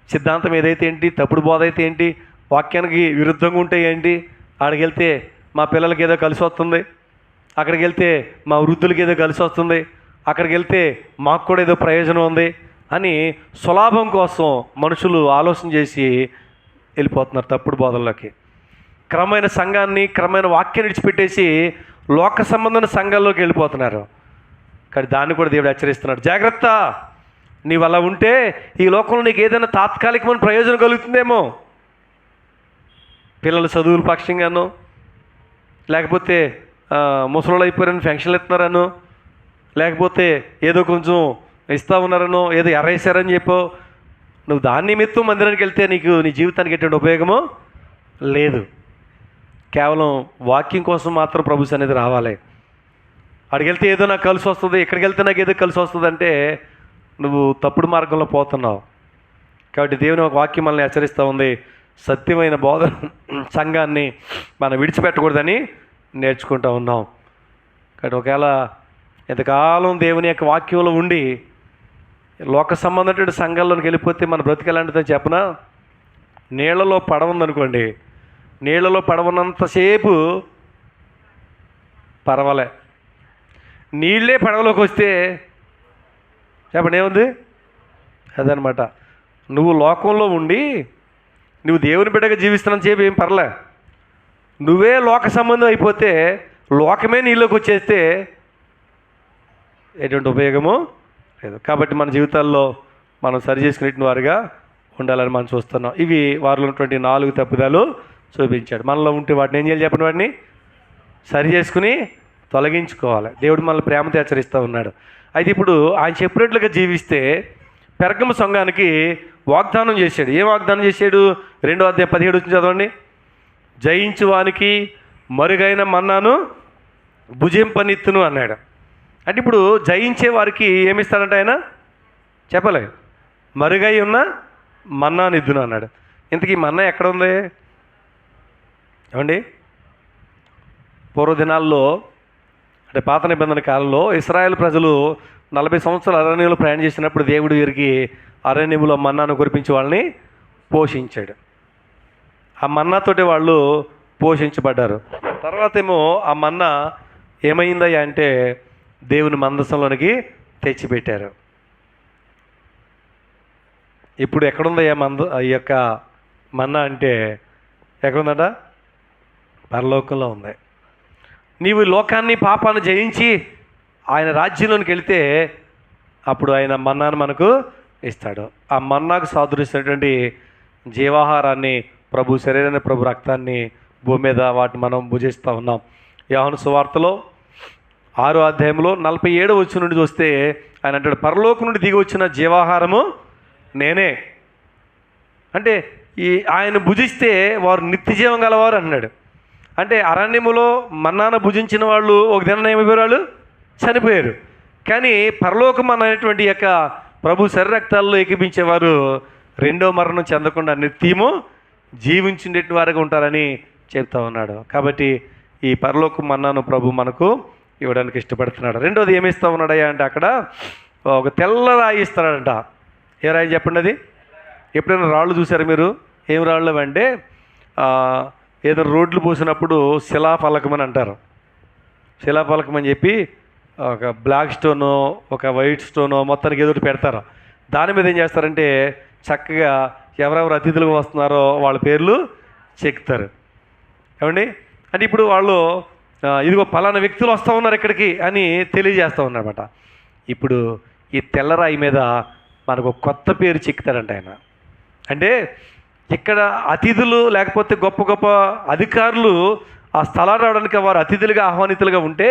సిద్ధాంతం ఏదైతే ఏంటి, తప్పుడు బోధ అయితే ఏంటి, వాక్యానికి విరుద్ధంగా ఉంటే ఏంటి, అక్కడికి వెళ్తే మా పిల్లలకి ఏదో కలిసి వస్తుంది, అక్కడికి వెళ్తే మా వృద్ధులకి ఏదో కలిసి వస్తుంది, అక్కడికి వెళ్తే మాకు కూడా ఏదో ప్రయోజనం ఉంది అని స్వలాభం కోసం మనుషులు ఆలోచన చేసి వెళ్ళిపోతున్నారు తప్పుడు బోధల్లోకి. క్రమమైన సంఘాన్ని, క్రమమైన వాక్యాన్ని విడిచిపెట్టేసి లోక సంబంధమైన సంఘాల్లోకి వెళ్ళిపోతున్నారు. కానీ దాన్ని కూడా దేవుడు హెచ్చరిస్తున్నాడు, జాగ్రత్త, నీవు అలా ఉంటే ఈ లోకంలో నీకు ఏదైనా తాత్కాలికమైన ప్రయోజనం కలుగుతుందేమో. పిల్లలు చదువుల పక్షంగాను, లేకపోతే ముసలోళ్ళు అయిపోయారని ఫెన్షన్లు ఇస్తున్నారను, లేకపోతే ఏదో కొంచెం ఇస్తూ ఉన్నారనో, ఏదో ఎర్రేసారని చెప్పో నువ్వు దాని నిమిత్తం మందిరానికి వెళ్తే నీకు నీ జీవితానికి ఎటువంటి ఉపయోగమో లేదు. కేవలం వాక్యం కోసం మాత్రం ప్రభు సన్నిధి రావాలి. అక్కడికి వెళ్తే ఏదో నాకు కలిసి వస్తుంది, ఇక్కడికి వెళ్తే నాకు ఏదో కలిసి వస్తుంది అంటే నువ్వు తప్పుడు మార్గంలో పోతున్నావు. కాబట్టి దేవుని ఒక వాక్యం మనల్ని హెచ్చరిస్తూ ఉంది, సత్యమైన బోధ సంఘాన్ని మనం విడిచిపెట్టకూడదని నేర్చుకుంటూ ఉన్నాం. కాబట్టి ఒకవేళ ఎంతకాలం దేవుని యొక్క వాక్యంలో ఉండి లోక సంబంధమైన సంఘాల్లోకి వెళ్ళిపోతే మన బ్రతికెలాంటిదని చెప్పనా, నీళ్లలో పడవ ఉందనుకోండి, నీళ్లలో పడవన్నంతసేపు పర్వాలే, నీళ్ళే పడవలోకి వస్తే చెప్పండి ఏముంది? అదనమాట. నువ్వు లోకంలో ఉండి నువ్వు దేవుని బిడ్డగా జీవిస్తున్న సేపు ఏం పర్లే, నువ్వే లోక సంబంధం అయిపోతే లోకమే నీళ్ళలోకి వచ్చేస్తే ఎటువంటి ఉపయోగమో లేదు. కాబట్టి మన జీవితాల్లో మనం సరి చేసుకునే వారుగా ఉండాలని మనం చూస్తున్నాం. ఇవి వారిలో ఉన్నటువంటి 4 తప్పుదాలు చూపించాడు. మనలో ఉంటే వాటిని ఏం చేయాలి చెప్పండి, వాటిని సరి చేసుకుని తొలగించుకోవాలి. దేవుడు మనల్ని ప్రేమతో హెచ్చరిస్తూ ఉన్నాడు. అయితే ఇప్పుడు ఆయన చెప్పినట్లుగా జీవిస్తే పెర్గము సంఘానికి వాగ్దానం చేశాడు. ఏం వాగ్దానం చేశాడు? 2వ అధ్యాయం 17 చదవండి. జయించువానికి మరుగైన మన్నాను భుజింపనిత్తును అన్నాడు. అంటే ఇప్పుడు జయించే వారికి ఏమిస్తాడంట ఆయన? చెప్పలే, మరుగై ఉన్న మన్నానిద్దును అన్నాడు. ఇంతకీ మన్నా ఎక్కడ ఉంది ఏమండి? పూర్వదినాల్లో అంటే పాత నిబంధన కాలంలో ఇశ్రాయేల్ ప్రజలు 40 సంవత్సరాలు అరణ్యంలో ప్రయాణం చేసినప్పుడు దేవుడు వీరికి అరణ్యంలో మన్నాను కురిపించి వాళ్ళని పోషించాడు. ఆ మన్నాతోటి వాళ్ళు పోషించబడ్డారు. తర్వాత ఏమో ఆ మన్నా ఏమైందయ్యా అంటే దేవుని మందసంలోనికి తెచ్చిపెట్టారు. ఇప్పుడు ఎక్కడుందయ్యా ఈ యొక్క మన్నా అంటే ఎక్కడుందట? పరలోకంలో ఉంది. నీవు లోకాన్ని పాపాన్ని జయించి ఆయన రాజ్యంలోనికి వెళితే అప్పుడు ఆయన మన్నాను మనకు ఇస్తాడు. ఆ మన్నాకు సాదృశ్యమైనటువంటి జీవాహారాన్ని, ప్రభు శరీరాన్ని, ప్రభు రక్తాన్ని భూమి మీద వాటిని మనం భుజిస్తూ ఉన్నాం. యోహాను సువార్తలో 6వ అధ్యాయంలో 47వ వచనం నుండి చూస్తే ఆయన అంటాడు, పరలోకం నుండి దిగి వచ్చిన జీవాహారము నేనే. అంటే ఆయన భుజిస్తే వారు నిత్య జీవం గలవారు అన్నాడు. అంటే అరణ్యములో మన్నాను భుజించిన వాళ్ళు ఒక దినం ఏమైపోయారు? వాళ్ళు చనిపోయారు. కానీ పరలోకం అనేటువంటి యొక్క ప్రభు శరీరక్తాల్లో ఏకీపించేవారు రెండో మరణం చెందకుండా నిత్యము జీవించుండేటి వారుగా ఉంటారని చెప్తా ఉన్నాడు. కాబట్టి ఈ పరలోకం మన్నాను ప్రభు మనకు ఇవ్వడానికి ఇష్టపడుతున్నాడు. రెండోది ఏమిస్తా ఉన్నాడయ్యా అంటే అక్కడ ఒక తెల్ల రాయి ఇస్తున్నాడంట. ఏ రాయి చెప్పండి? అది ఎప్పుడైనా రాళ్ళు చూసారు మీరు? ఏం రాళ్ళు అంటే ఏదైనా రోడ్లు పోసినప్పుడు శిలాఫలకం అని అంటారు. శిలాఫలకం అని చెప్పి ఒక బ్లాక్ స్టోను, ఒక వైట్ స్టోను, మొత్తానికి ఏదో ఒకటి పెడతారు. దాని మీద ఏం చేస్తారంటే చక్కగా ఎవరెవరు అతిథులుగా వస్తున్నారో వాళ్ళ పేర్లు చెక్తారు. ఏమండి? అంటే ఇప్పుడు వాళ్ళు ఇదిగో పలానా వ్యక్తులు వస్తూ ఉన్నారు ఇక్కడికి అని తెలియజేస్తూ ఉన్నారన్నమాట. ఇప్పుడు ఈ తెల్లరాయి మీద మనకు కొత్త పేరు చెక్తాడంట ఆయన. అంటే ఇక్కడ అతిథులు లేకపోతే గొప్ప గొప్ప అధికారులు ఆ స్థలాలు రావడానికి వారు అతిథులుగా ఆహ్వానితులుగా ఉంటే,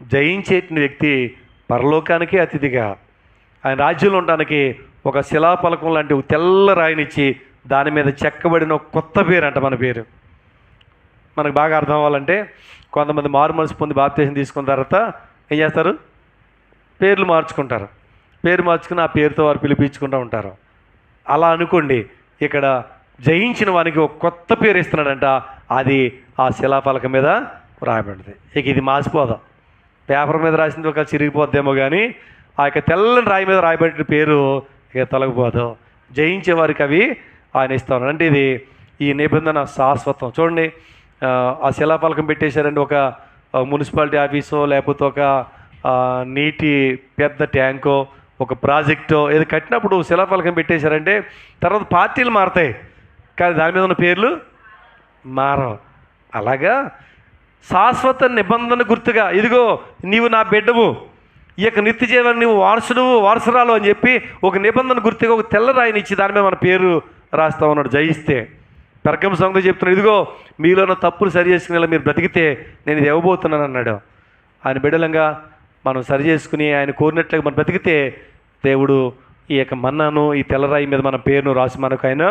జయించే వ్యక్తి పరలోకానికి అతిథిగా ఆయన రాజ్యంలో ఉండడానికి ఒక శిలాఫలకం లాంటి తెల్ల రాయినిచ్చి దాని మీద చెక్కబడిన ఒక కొత్త పేరు అంట. మన పేరు మనకు బాగా అర్థం అవ్వాలంటే కొంతమంది మారు మనసు పొంది బాప్తిసం తీసుకున్న తర్వాత ఏం చేస్తారు? పేర్లు మార్చుకుంటారు. పేరు మార్చుకుని ఆ పేరుతో వారు పిలిపించుకుంటూ ఉంటారు. అలా అనుకోండి, ఇక్కడ జయించిన వానికి ఒక కొత్త పేరు ఇస్తున్నాడంట. అది ఆ శిలాఫలకం మీద రాయబడింది. ఇక ఇది మాసిపోదాం, పేపర్ మీద రాసింది ఒక చిరిగిపోద్దేమో కానీ ఆ యొక్క తెల్లని రాయి మీద రాయబడిన పేరు ఇక తొలగిపోదు. జయించే వారికి అవి ఆయన ఇస్తా ఉన్నాడు. అంటే ఇది ఈ నిబంధన శాశ్వతం. చూడండి, ఆ శిలాఫలకం పెట్టేశారండి. ఒక మున్సిపాలిటీ ఆఫీసో లేకపోతే ఒక నీటి పెద్ద ట్యాంకో ఒక ప్రాజెక్టో ఏదో కట్టినప్పుడు శిలాఫలకం పెట్టేశారంటే తర్వాత పార్టీలు మారతాయి కానీ దాని మీద ఉన్న పేర్లు మారవు. అలాగా శాశ్వత నిబంధన గుర్తుగా ఇదిగో నీవు నా బిడ్డవు, ఈ యొక్క నిత్య జీవాన్ని నువ్వు వారసురాలు అని చెప్పి ఒక నిబంధన గుర్తుగా ఒక తెల్ల రాయినిచ్చి దాని మీద మన పేరు రాస్తా ఉన్నాడు. జయిస్తే పెర్గమ సంఘంతో చెప్తున్నాడు, ఇదిగో మీలో ఉన్న తప్పులు సరి చేసుకునేలా మీరు బ్రతికితే నేను ఇది ఇవ్వబోతున్నాను అన్నాడు. ఆయన బిడ్డలంగా మనం సరి చేసుకుని ఆయన కోరినట్లుగా మనం బ్రతికితే దేవుడు ఈ యొక్క మన్నాను ఈ తెల్లరాయి మీద మన పేరును రాసి మనకు ఆయన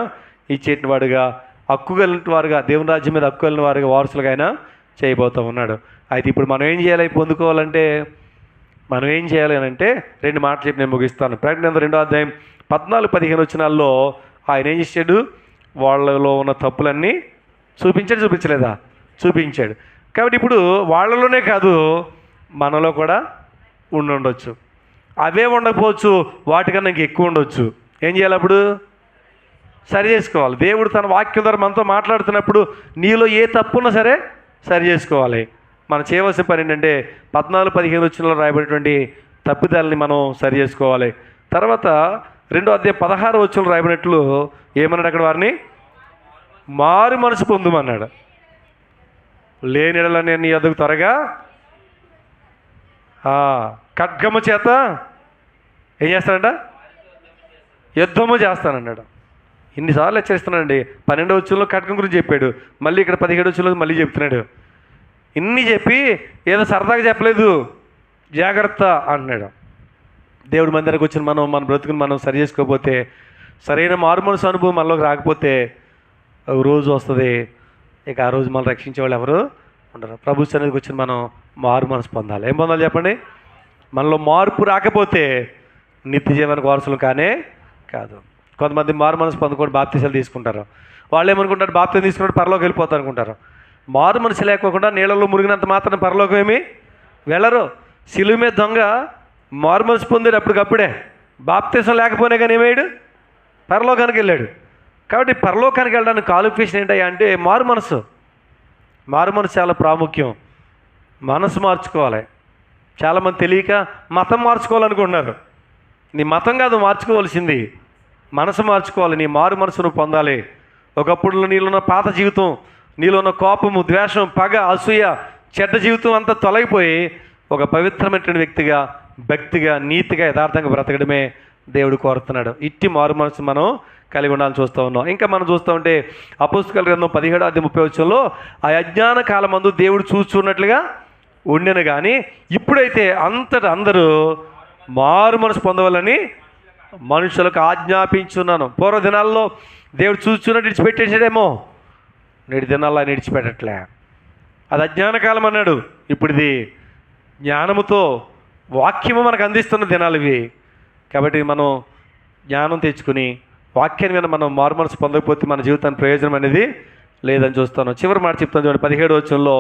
ఇచ్చేటి వాడుగా, హక్కు కలిగిన వారుగా, దేవుని రాజ్యం మీద హక్కు కలిగిన వారుగా వారసులుగా ఆయన చేయబోతూ ఉన్నాడు. అయితే ఇప్పుడు మనం ఏం చేయాలి? పొందుకోవాలంటే మనం ఏం చేయాలి అని అంటే 2 మాటలు చెప్పి నేను ముగిస్తాను. ప్రకటన 2వ అధ్యాయం 14-15 వచనాల్లో ఆయన ఏం చేశాడు? వాళ్ళలో ఉన్న తప్పులన్నీ చూపించలేదా? చూపించాడు. కాబట్టి ఇప్పుడు వాళ్ళలోనే కాదు మనలో కూడా ఉండొచ్చు. అవే ఉండకపోవచ్చు, వాటికన్నా ఇంక ఎక్కువ ఉండొచ్చు. ఏం చేయాలి? అప్పుడు సరి చేసుకోవాలి. దేవుడు తన వాక్యం ద్వారా మనతో మాట్లాడుతున్నప్పుడు నీలో ఏ తప్పు ఉన్నా సరే సరి చేసుకోవాలి. మనం చేయవలసిన పని ఏంటంటే 14-15 వచనంలో రాయబడినటువంటి తప్పిదాలని మనం సరి చేసుకోవాలి. తర్వాత 2వ అధ్యాయం 16వ వచనంలో రాయబడినట్లు ఏమన్నాడు అక్కడ? వారిని మారు మనసు పొందుమన్నాడు. లేని యెడల నేను నీ యొద్దకు త్వరగా ఖడ్గము చేత ఏం చేస్తాడంట? యుద్ధము చేస్తానన్నాడు. ఇన్నిసార్లు హెచ్చరిస్తున్నాడండి. 12వ వచనంలో ఖడ్గం గురించి చెప్పాడు, మళ్ళీ ఇక్కడ 17వ వచనంలో మళ్ళీ చెప్తున్నాడు. ఇన్ని చెప్పి ఏదో సరదాగా చెప్పలేదు, జాగ్రత్త అంటున్నాడు. దేవుడి మందిరానికి వచ్చిన మన బ్రతుకుని మనం సరి చేసుకోకపోతే, సరైన మారు మనసు అనుభవం మనలోకి రాకపోతే రోజు వస్తుంది ఇక ఆ రోజు మనం రక్షించే వాళ్ళు ఎవరు ఉండరు. ప్రభు సన్నిధికి వచ్చిన మనం మారు మనసు పొందాలి. ఏం పొందాలి చెప్పండి? మనలో మార్పు రాకపోతే నిత్య జీవన వారసులు కానే కాదు. కొంతమంది మారు మనసు పొందకుండా బాప్తీసాలు తీసుకుంటారు. వాళ్ళు ఏమనుకుంటారు? బాప్తీసం తీసుకుంటే పరలోకి వెళ్ళిపోతారు అనుకుంటారు. మారు మనసు లేకోకుండా నీళ్ళలో మురిగినంత మాత్రం పరలోకం ఏమి వెళ్ళరు. సిలువ మీద దొంగ మారు మనసు పొందాడు అప్పటికప్పుడే. బాప్తీసం లేకపోయినా కానీ ఏమయ్యాడు? పరలోకానికి వెళ్ళాడు. కాబట్టి పరలోకానికి వెళ్ళడానికి క్వాలిఫికేషన్ ఏంటయ్యా అంటే మారు మనసు. మారు మనసు చాలా ప్రాముఖ్యం. మనసు మార్చుకోవాలి. చాలామంది తెలియక మతం మార్చుకోవాలనుకుంటున్నారు. నీ మతం కాదు మార్చుకోవాల్సింది, మనసు మార్చుకోవాలి. నీ మారు మనసును పొందాలి. ఒకప్పుడు నీలోన్న పాత జీవితం, నీలో ఉన్న కోపము, ద్వేషం, పగ, అసూయ, చెడ్డ జీవితం అంతా తొలగిపోయి ఒక పవిత్రమైనటువంటి వ్యక్తిగా, భక్తిగా, నీతిగా, యథార్థంగా బ్రతకడమే దేవుడు కోరుతున్నాడు. ఇట్టి మారు మనసు మనం కలిగి ఉండాలని చూస్తూ ఉన్నాం. ఇంకా మనం చూస్తూ ఉంటే అపోస్తలుల గ్రంథం 17:30 ఆ అజ్ఞాన కాలమందు దేవుడు చూస్తున్నట్లుగా ఉండెను, కానీ ఇప్పుడైతే అంతటా అందరూ మారు మనసు పొందవాలని మనుషులకు ఆజ్ఞాపించున్నాను. పూర్వ దినాల్లో దేవుడు చూస్తున్నట్టు విడిచిపెట్టేసాడేమో, నేటి దినాల్లో ఆయన విడిచిపెట్టట్లే. అది అజ్ఞానకాలం అన్నాడు. ఇప్పుడు ఇది జ్ఞానముతో వాక్యము మనకు అందిస్తున్న దినాలు ఇవి. కాబట్టి మనం జ్ఞానం తెచ్చుకుని వాక్యాన్ని మీద మనం మారు మనసు పొందకపోతే మన జీవితానికి ప్రయోజనం అనేది లేదని చూస్తాను. చివరి మాట చెప్తాను చూడండి, 17వ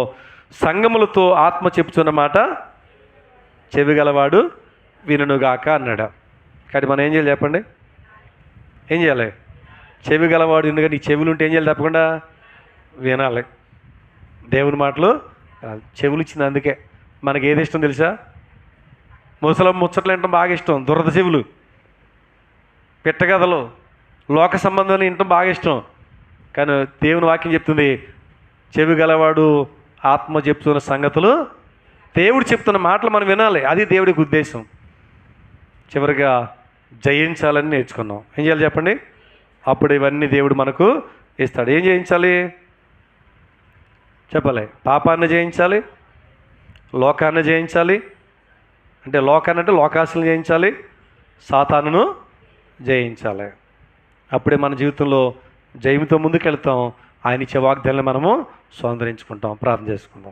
సంగములతో ఆత్మ చెప్పుచున్న మాట చెవిగలవాడు వినుగాక అన్నాడు. కాబట్టి మనం ఏం చేయాలి చెప్పండి? ఏం చేయాలి? చెవి గలవాడు వినుగా. నీ చెవులు ఉంటే ఏం చేయాలి? తప్పకుండా వినాలి దేవుని మాటలు. చెవులు ఇచ్చింది అందుకే. మనకి ఏది ఇష్టం తెలుసా? ముసలం ముచ్చట్లు వినటం బాగా ఇష్టం. దురద చెవులు, పిట్టగదలు, లోక సంబంధాలు వినటం బాగా ఇష్టం. కానీ దేవుని వాక్యం చెప్తుంది, చెవి గలవాడు ఆత్మ చెప్తున్న సంగతులు, దేవుడు చెప్తున్న మాటలు మనం వినాలి. అది దేవుడికి ఉద్దేశం. చివరిగా జయించాలని నేర్చుకున్నాం. ఏం చేయాలి చెప్పండి? అప్పుడు ఇవన్నీ దేవుడు మనకు ఇస్తాడు. ఏం జయించాలి చెప్పాలి? పాపాన్ని జయించాలి, లోకాన్ని జయించాలి. అంటే లోకాన్ని అంటే లోకాసులను జయించాలి, సాతానును జయించాలి. అప్పుడే మన జీవితంలో జయంతో ముందుకెళ్తాం. ఆయన ఇచ్చే వాగ్దానాలను మనము స్వతంత్రించుకుంటాం. ప్రార్థన చేసుకుందాం.